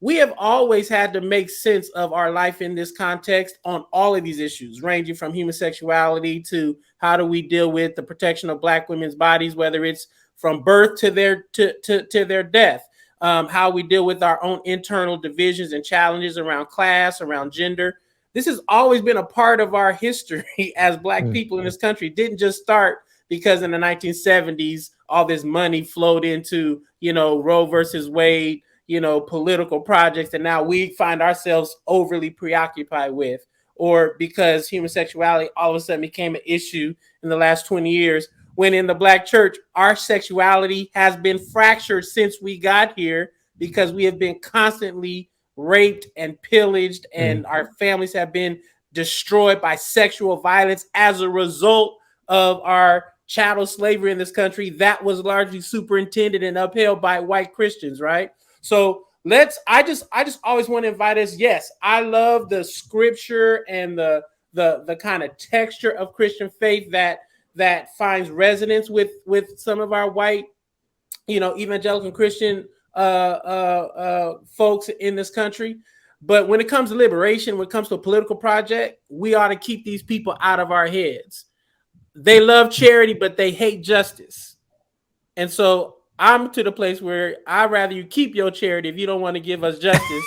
We have always had to make sense of our life in this context on all of these issues, ranging from human sexuality to how do we deal with the protection of Black women's bodies, whether it's from birth to their death. How we deal with our own internal divisions and challenges around class, around gender. This has always been a part of our history as Black people in this country. It didn't just start because in the 1970s, all this money flowed into, Roe versus Wade, political projects that now we find ourselves overly preoccupied with, or because human sexuality all of a sudden became an issue in the last 20 years. When in the Black church, our sexuality has been fractured since we got here because we have been constantly raped and pillaged, and our families have been destroyed by sexual violence as a result of our chattel slavery in this country that was largely superintended and upheld by white Christians, right? So I just always want to invite us. Yes, I love the scripture and the kind of texture of Christian faith that finds resonance with some of our white, evangelical Christian folks in this country. But when it comes to liberation, when it comes to a political project, we ought to keep these people out of our heads. They love charity, but they hate justice. And so I'm to the place where I'd rather you keep your charity if you don't want to give us justice,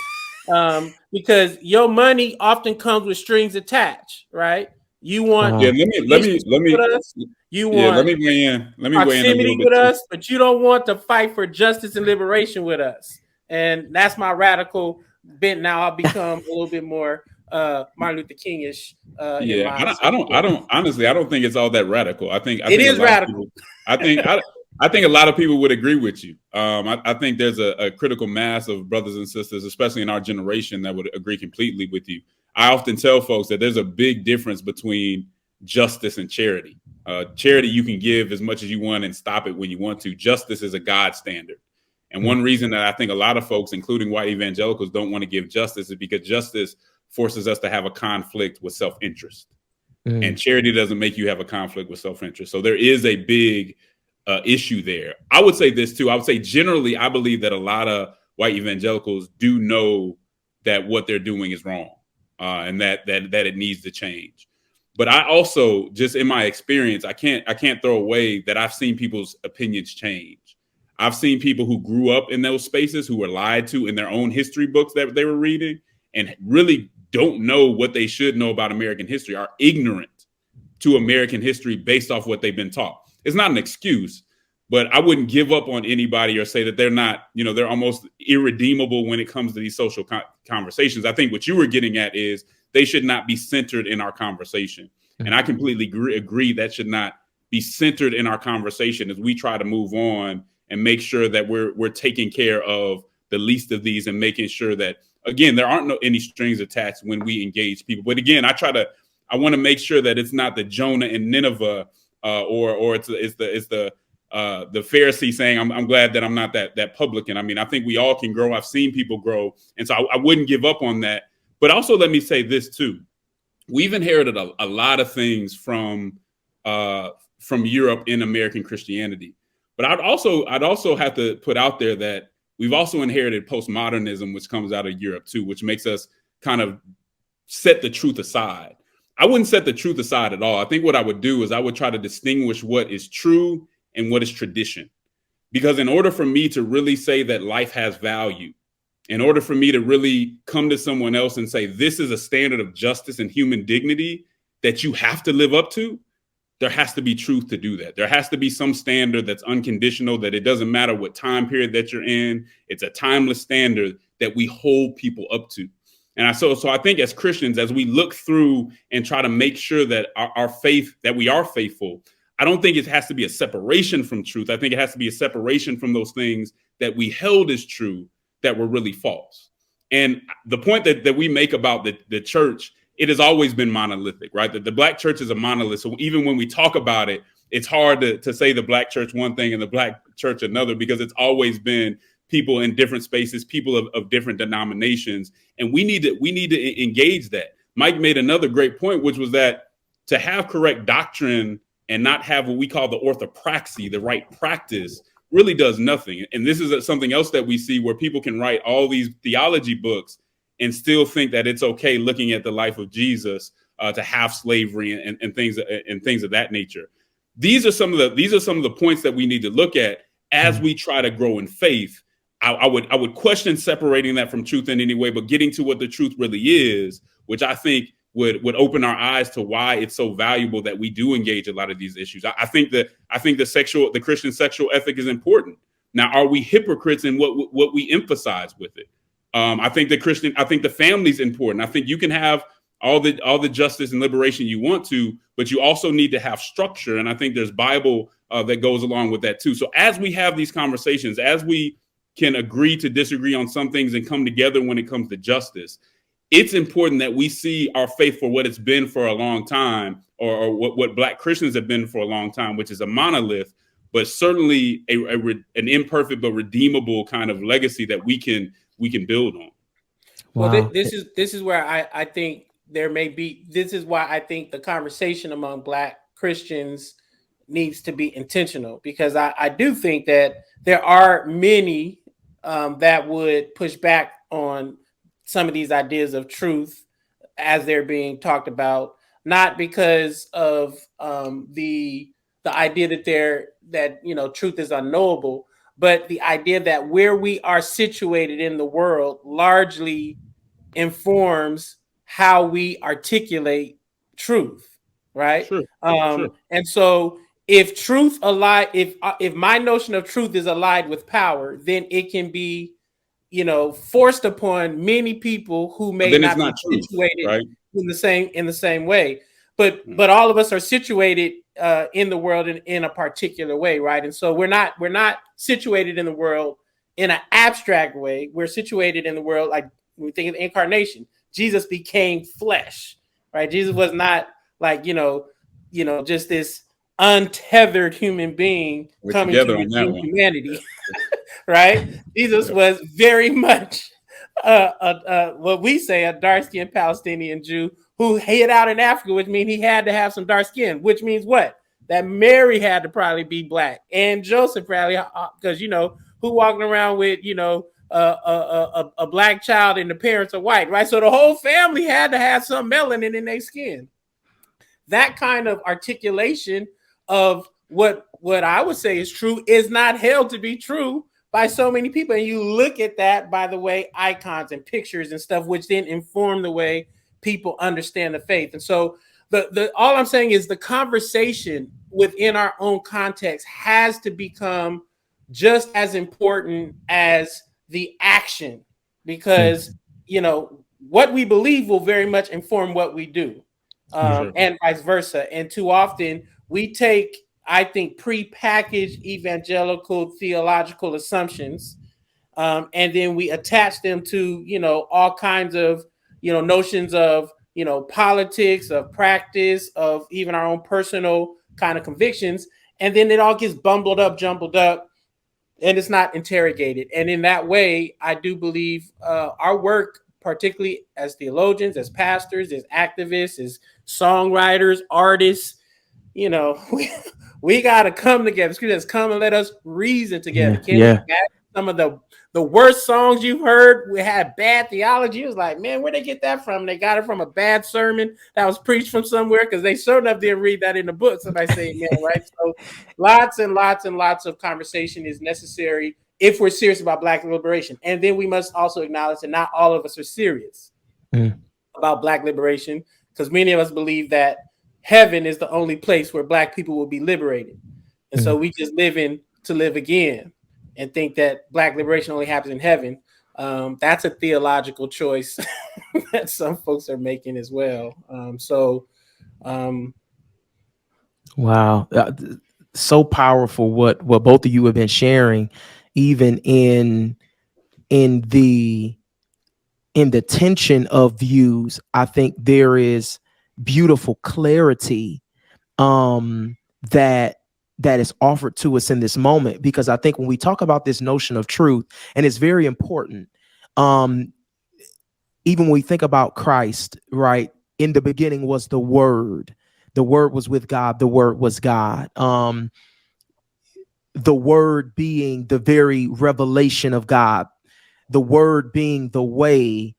because your money often comes with strings attached, right? You want let me you want let me weigh in. Let me proximity weigh in with us, but you don't want to fight for justice and liberation with us. And that's my radical bent. Now I'll become a little bit more Martin Luther King-ish. I don't honestly, I don't think it's all that radical. I think it is radical. I think a lot of people would agree with you. I think there's a critical mass of brothers and sisters, especially in our generation, that would agree completely with you. I often tell folks that there's a big difference between justice and charity. Charity, you can give as much as you want and stop it when you want to. Justice is a God standard. And one reason that I think a lot of folks, including white evangelicals, don't want to give justice is because justice forces us to have a conflict with self-interest. And charity doesn't make you have a conflict with self-interest. So there is a big issue there. I would say this too. I would say generally, I believe that a lot of white evangelicals do know that what they're doing is wrong, and that it needs to change. But I also, just in my experience, I can't throw away that I've seen people's opinions change. I've seen people who grew up in those spaces, who were lied to in their own history books that they were reading, and really don't know what they should know about American history, are ignorant to American history based off what they've been taught. It's not an excuse, but I wouldn't give up on anybody or say that they're not, they're almost irredeemable when it comes to these social conversations. I think what you were getting at is they should not be centered in our conversation. And I completely agree that should not be centered in our conversation as we try to move on and make sure that we're taking care of the least of these and making sure that, again, there aren't any strings attached when we engage people. But again, I want to make sure that it's not the Jonah and Nineveh, or it's the Pharisee saying, I'm glad that I'm not that publican. I mean, I think we all can grow. I've seen people grow. And so I wouldn't give up on that. But also let me say this too. We've inherited a lot of things from Europe in American Christianity. But I'd also have to put out there that we've also inherited postmodernism, which comes out of Europe too, which makes us kind of set the truth aside. I wouldn't set the truth aside at all. I think what I would do is I would try to distinguish what is true and what is tradition. Because in order for me to really say that life has value, in order for me to really come to someone else and say, this is a standard of justice and human dignity that you have to live up to, there has to be truth to do that. There has to be some standard that's unconditional, that it doesn't matter what time period that you're in. It's a timeless standard that we hold people up to. And so I think as Christians, as we look through and try to make sure that our faith, that we are faithful, I don't think it has to be a separation from truth. I think it has to be a separation from those things that we held as true that were really false. And the point that we make about the church, it has always been monolithic, right? That the Black church is a monolith. So even when we talk about it, it's hard to say the Black church one thing and the Black church another, because it's always been people in different spaces, people of different denominations. And we need to engage that. Mike made another great point, which was that to have correct doctrine and not have what we call the orthopraxy, the right practice, really does nothing. And this is something else that we see, where people can write all these theology books and still think that it's okay, looking at the life of Jesus, to have slavery and things of that nature. These are some of the points that we need to look at as we try to grow in faith. I would question separating that from truth in any way, but getting to what the truth really is, which I think would open our eyes to why it's so valuable that we do engage a lot of these issues. I think the Christian sexual ethic is important. Now, are we hypocrites in what we emphasize with it? I think the family's important. I think you can have all the justice and liberation you want to, but you also need to have structure. And I think there's Bible that goes along with that too. So as we have these conversations, as we can agree to disagree on some things and come together when it comes to justice, it's important that we see our faith for what it's been for a long time, or what Black Christians have been for a long time, which is a monolith, but certainly an imperfect but redeemable kind of legacy that we can build on. Wow. Well, this is where I think there may be. This is why I think the conversation among Black Christians needs to be intentional, because I do think that there are many that would push back on some of these ideas of truth as they're being talked about, not because of the idea that truth is unknowable, but the idea that where we are situated in the world largely informs how we articulate truth, right? Sure. Sure. And so if truth if my notion of truth is allied with power, then it can be forced upon many people who may not be situated right? in the same way. But all of us are situated in the world in a particular way, right? And so we're not situated in the world in an abstract way. We're situated in the world like when we think of the incarnation. Jesus became flesh, right? Jesus was not like just this untethered human being coming to redeem humanity. Right? Jesus was very much what we say a dark-skinned Palestinian Jew who hid out in Africa, which means he had to have some dark skin, which means what? That Mary had to probably be Black, and Joseph probably, because who walking around with a Black child and the parents are white, right? So the whole family had to have some melanin in their skin. That kind of articulation of what I would say is true is not held to be true by so many people. And you look at that, by the way, icons and pictures and stuff, which then inform the way people understand the faith. And so all I'm saying is the conversation within our own context has to become just as important as the action, because what we believe will very much inform what we do, and vice versa. And too often we take, I think, prepackaged evangelical theological assumptions, and then we attach them to all kinds of notions of politics, of practice, of even our own personal kind of convictions, and then it all gets jumbled up, and it's not interrogated. And in that way, I do believe our work, particularly as theologians, as pastors, as activists, as songwriters, artists, we got to come together. Scripture says, "Come and let us reason together." Can we imagine some of the worst songs you've heard? We had bad theology. It was like, man, where'd they get that from? They got it from a bad sermon that was preached from somewhere, because they sure enough didn't read that in the book. Somebody say, man, right? So lots and lots and lots of conversation is necessary if we're serious about Black liberation. And then we must also acknowledge that not all of us are serious about Black liberation, because many of us believe that heaven is the only place where Black people will be liberated. And so we just live to live again and think that Black liberation only happens in heaven. That's a theological choice that some folks are making as well. Wow. So powerful what both of you have been sharing, even in the tension of views. I think there is beautiful clarity that is offered to us in this moment, because I think when we talk about this notion of truth, and it's very important, even when we think about Christ, right? In the beginning was the Word was with God, the Word was God. The Word being the very revelation of God, the Word being the way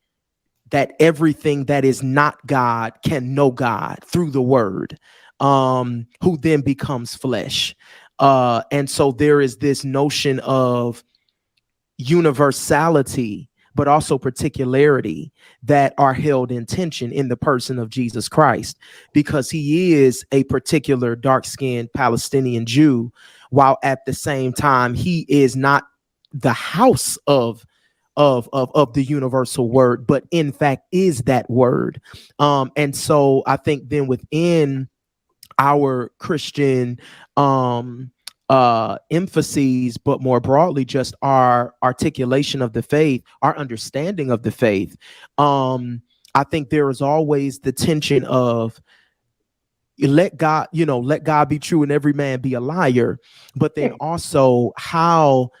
that everything that is not God can know God through the Word, who then becomes flesh. And so there is this notion of universality, but also particularity that are held in tension in the person of Jesus Christ, because he is a particular dark-skinned Palestinian Jew, while at the same time he is not the house of the universal word, but in fact is that word. And so I think then within our Christian emphases, but more broadly, just our articulation of the faith, our understanding of the faith. I think there is always the tension of let God be true and every man be a liar. But then also, how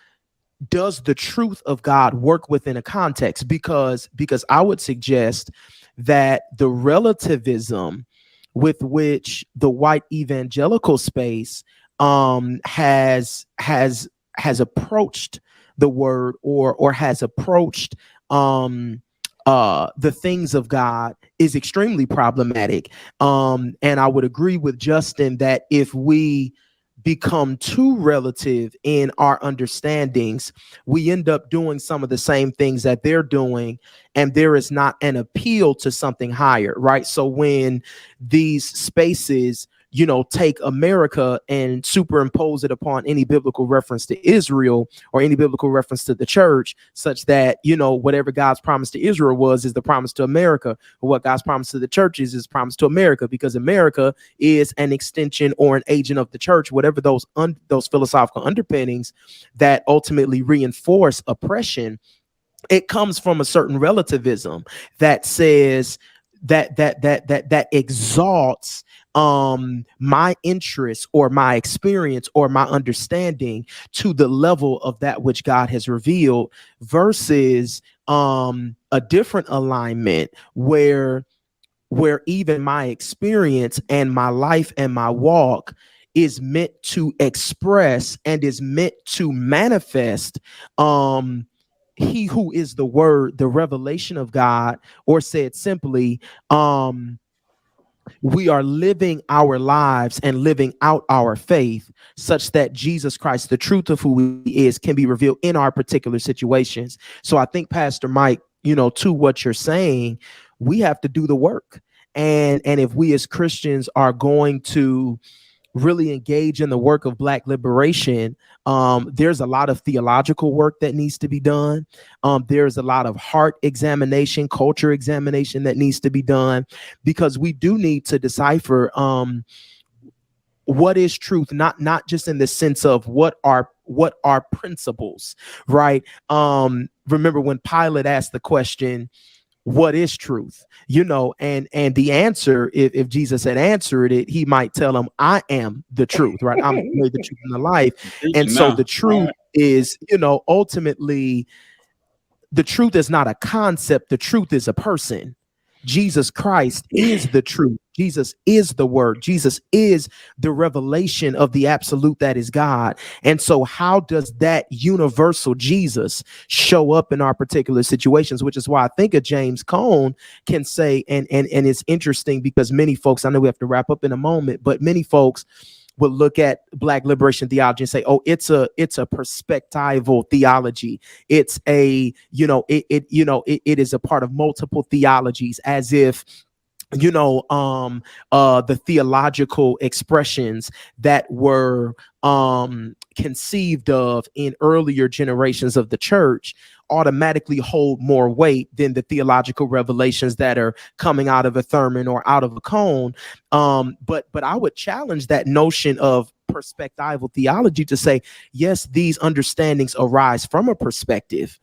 does the truth of God work within a context? Because I would suggest that the relativism with which the white evangelical space has approached the word, or has approached the things of God, is extremely problematic. And I would agree with Justin that if we become too relative in our understandings, we end up doing some of the same things that they're doing, and there is not an appeal to something higher, right? So when these spaces, take America and superimpose it upon any biblical reference to Israel or any biblical reference to the church, such that, whatever God's promise to Israel is the promise to America, or what God's promise to the church is promise to America, because America is an extension or an agent of the church, whatever those philosophical underpinnings that ultimately reinforce oppression. It comes from a certain relativism that says that exalts my interest or my experience or my understanding to the level of that which God has revealed, versus a different alignment where even my experience and my life and my walk is meant to express and is meant to manifest he who is the word, the revelation of God. Or said simply, we are living our lives and living out our faith such that Jesus Christ, the truth of who he is, can be revealed in our particular situations. So I think, Pastor Mike, to what you're saying, we have to do the work. And if we as Christians are going to really engage in the work of Black liberation, there's a lot of theological work that needs to be done. There's a lot of heart examination, culture examination that needs to be done, because we do need to decipher what is truth, not just in the sense of what are principles, right? Remember when Pilate asked the question, what is truth? And the answer, if Jesus had answered it, he might tell him, I am the truth, right? I'm the way, the truth, and the life. And so the truth is, ultimately, the truth is not a concept. The truth is a person. Jesus Christ is the truth. Jesus is the word. Jesus is the revelation of the absolute that is God. And so how does that universal Jesus show up in our particular situations? Which is why I think a James Cone can say, and it's interesting because many folks, I know we have to wrap up in a moment, but many folks will look at Black liberation theology and say, oh, it's a perspectival theology. It's a, it is a part of multiple theologies, as if the theological expressions that were conceived of in earlier generations of the church automatically hold more weight than the theological revelations that are coming out of a Thurman or out of a Cone. But I would challenge that notion of perspectival theology to say, yes, these understandings arise from a perspective,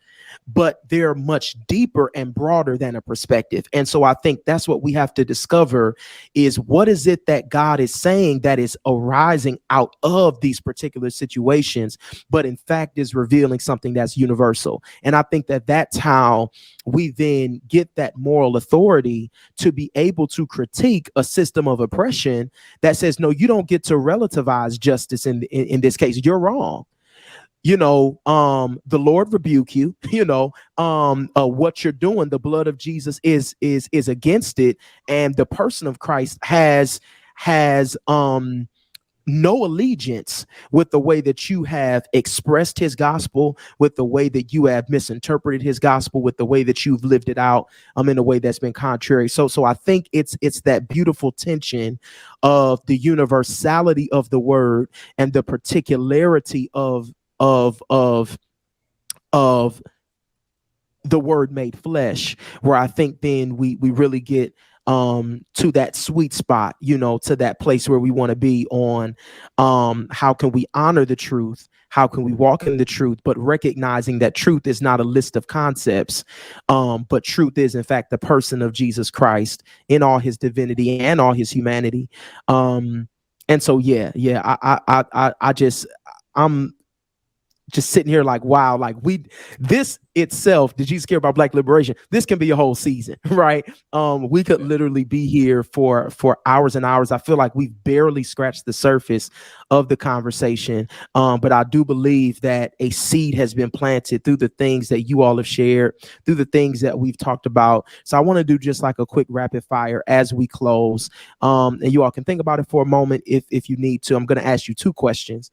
but they're much deeper and broader than a perspective. And so I think that's what we have to discover, is what is it that God is saying that is arising out of these particular situations, but in fact is revealing something that's universal. And I think that that's how we then get that moral authority to be able to critique a system of oppression that says, no, you don't get to relativize justice in this case. You're wrong. The Lord rebuke you. What you're doing, the blood of Jesus is against it, and the person of Christ has no allegiance with the way that you have expressed his gospel, with the way that you have misinterpreted his gospel, with the way that you've lived it out in a way that's been contrary. So I think it's that beautiful tension of the universality of the word and the particularity of the word made flesh, where I think then we really get to that sweet spot, to that place where we want to be on how can we honor the truth, how can we walk in the truth, but recognizing that truth is not a list of concepts, but truth is in fact the person of Jesus Christ in all his divinity and all his humanity. And so I'm just sitting here like, wow, like this itself, did Jesus care about Black liberation? This can be a whole season, right? We could literally be here for hours and hours. I feel like we've barely scratched the surface of the conversation. But I do believe that a seed has been planted through the things that you all have shared, through the things that we've talked about. So I want to do just like a quick rapid fire as we close. And you all can think about it for a moment if you need to. I'm going to ask you two questions.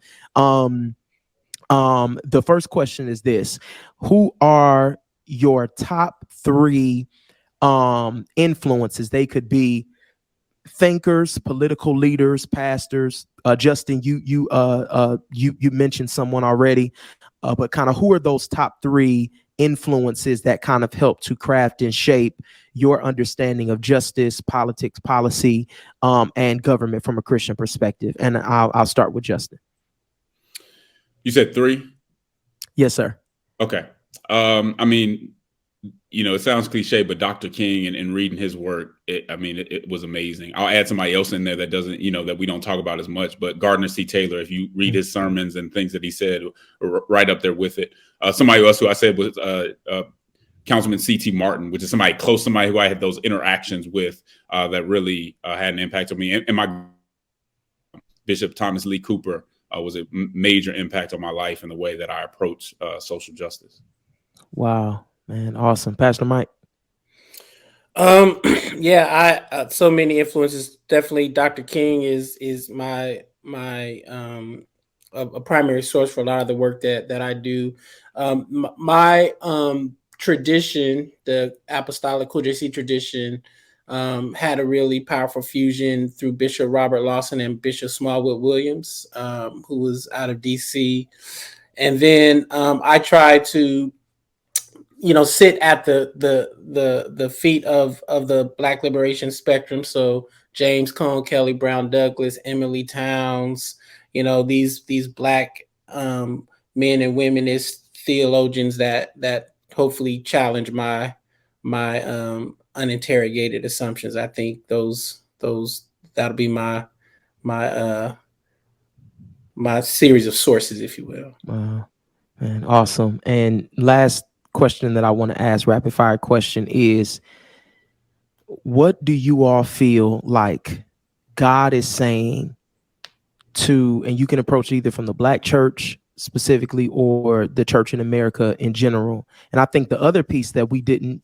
The first question is this: who are your top three influences? They could be thinkers, political leaders, pastors. Justin, you mentioned someone already, but kind of who are those top three influences that kind of help to craft and shape your understanding of justice, politics, policy, and government from a Christian perspective? And I'll start with Justin. You said three? Yes, sir. Okay. I mean, it sounds cliche, but Dr. King and reading his work, it was amazing. I'll add somebody else in there that doesn't, that we don't talk about as much, but Gardner C. Taylor, if you read his sermons and things that he said, are right up there with it. Somebody else who I said was Councilman C.T. Martin, which is somebody close, somebody who I had those interactions with that really had an impact on me. And my Bishop Thomas Lee Cooper was a major impact on my life and the way that I approach social justice. Wow, man. Awesome. Pastor Mike. So many influences. Definitely Dr. King is my a primary source for a lot of the work that I do. My tradition, the Apostolic Cool JC tradition, had a really powerful fusion through Bishop Robert Lawson and Bishop Smallwood Williams, who was out of DC. And then I tried to, sit at the feet of the Black liberation spectrum. So James Cone, Kelly Brown Douglas, Emily Towns, these Black men and womenist theologians that hopefully challenge my uninterrogated assumptions. I think that'll be my series of sources, if you will. Wow, man, awesome. And last question that I want to ask, rapid fire question, is what do you all feel like God is saying to, and you can approach either from the Black church specifically or the church in America in general. And I think the other piece that we didn't,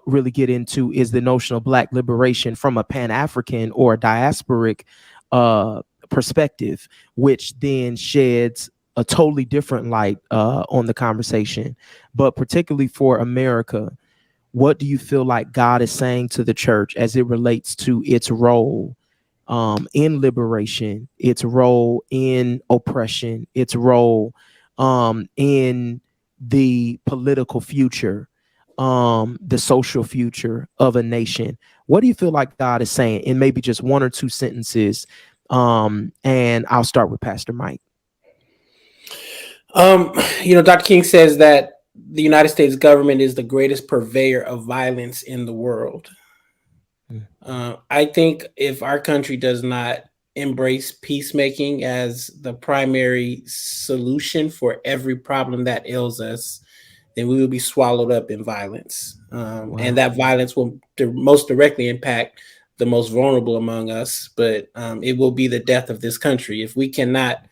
really get into is the notion of Black liberation from a Pan-African or diasporic perspective, which then sheds a totally different light on the conversation. But particularly for America, what do you feel like God is saying to the church as it relates to its role in liberation, its role in oppression, its role in the political future, the social future of a nation? What do you feel like God is saying in maybe just one or two sentences? And I'll start with Pastor Mike. Dr. King says that the United States government is the greatest purveyor of violence in the world. I think if our country does not embrace peacemaking as the primary solution for every problem that ails us, then we will be swallowed up in violence. Wow. And that violence will most directly impact the most vulnerable among us, but it will be the death of this country. If we cannot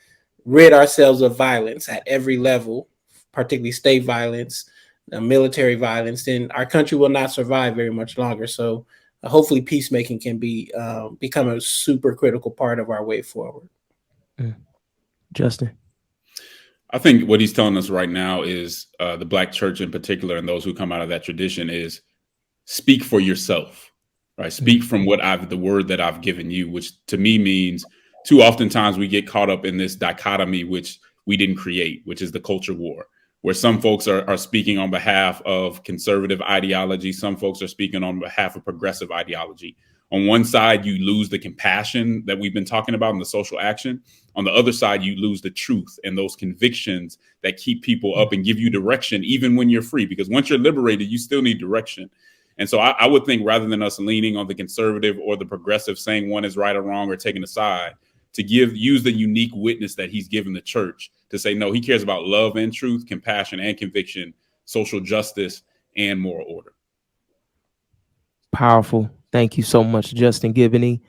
rid ourselves of violence at every level, particularly state violence, military violence, then our country will not survive very much longer. So hopefully peacemaking can become a super critical part of our way forward. Justin? I think what he's telling us right now is the Black church in particular, and those who come out of that tradition, is speak for yourself, right? Speak from the word that I've given you, which to me means too oftentimes we get caught up in this dichotomy, which we didn't create, which is the culture war. where some folks are speaking on behalf of conservative ideology. Some folks are speaking on behalf of progressive ideology. On one side, you lose the compassion that we've been talking about in the social action. On the other side, you lose the truth and those convictions that keep people up and give you direction, even when you're free. Because once you're liberated, you still need direction. And so I would think, rather than us leaning on the conservative or the progressive, saying one is right or wrong or taking a side, to use the unique witness that he's given the church to say, no, he cares about love and truth, compassion and conviction, social justice and moral order. Powerful. Thank you so much, Justin Giboney,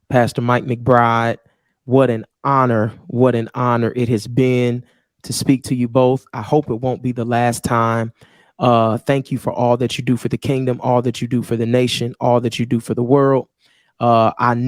Pastor Mike McBride. What an honor. What an honor it has been to speak to you both. I hope it won't be the last time. Thank you for all that you do for the kingdom, all that you do for the nation, all that you do for the world. I know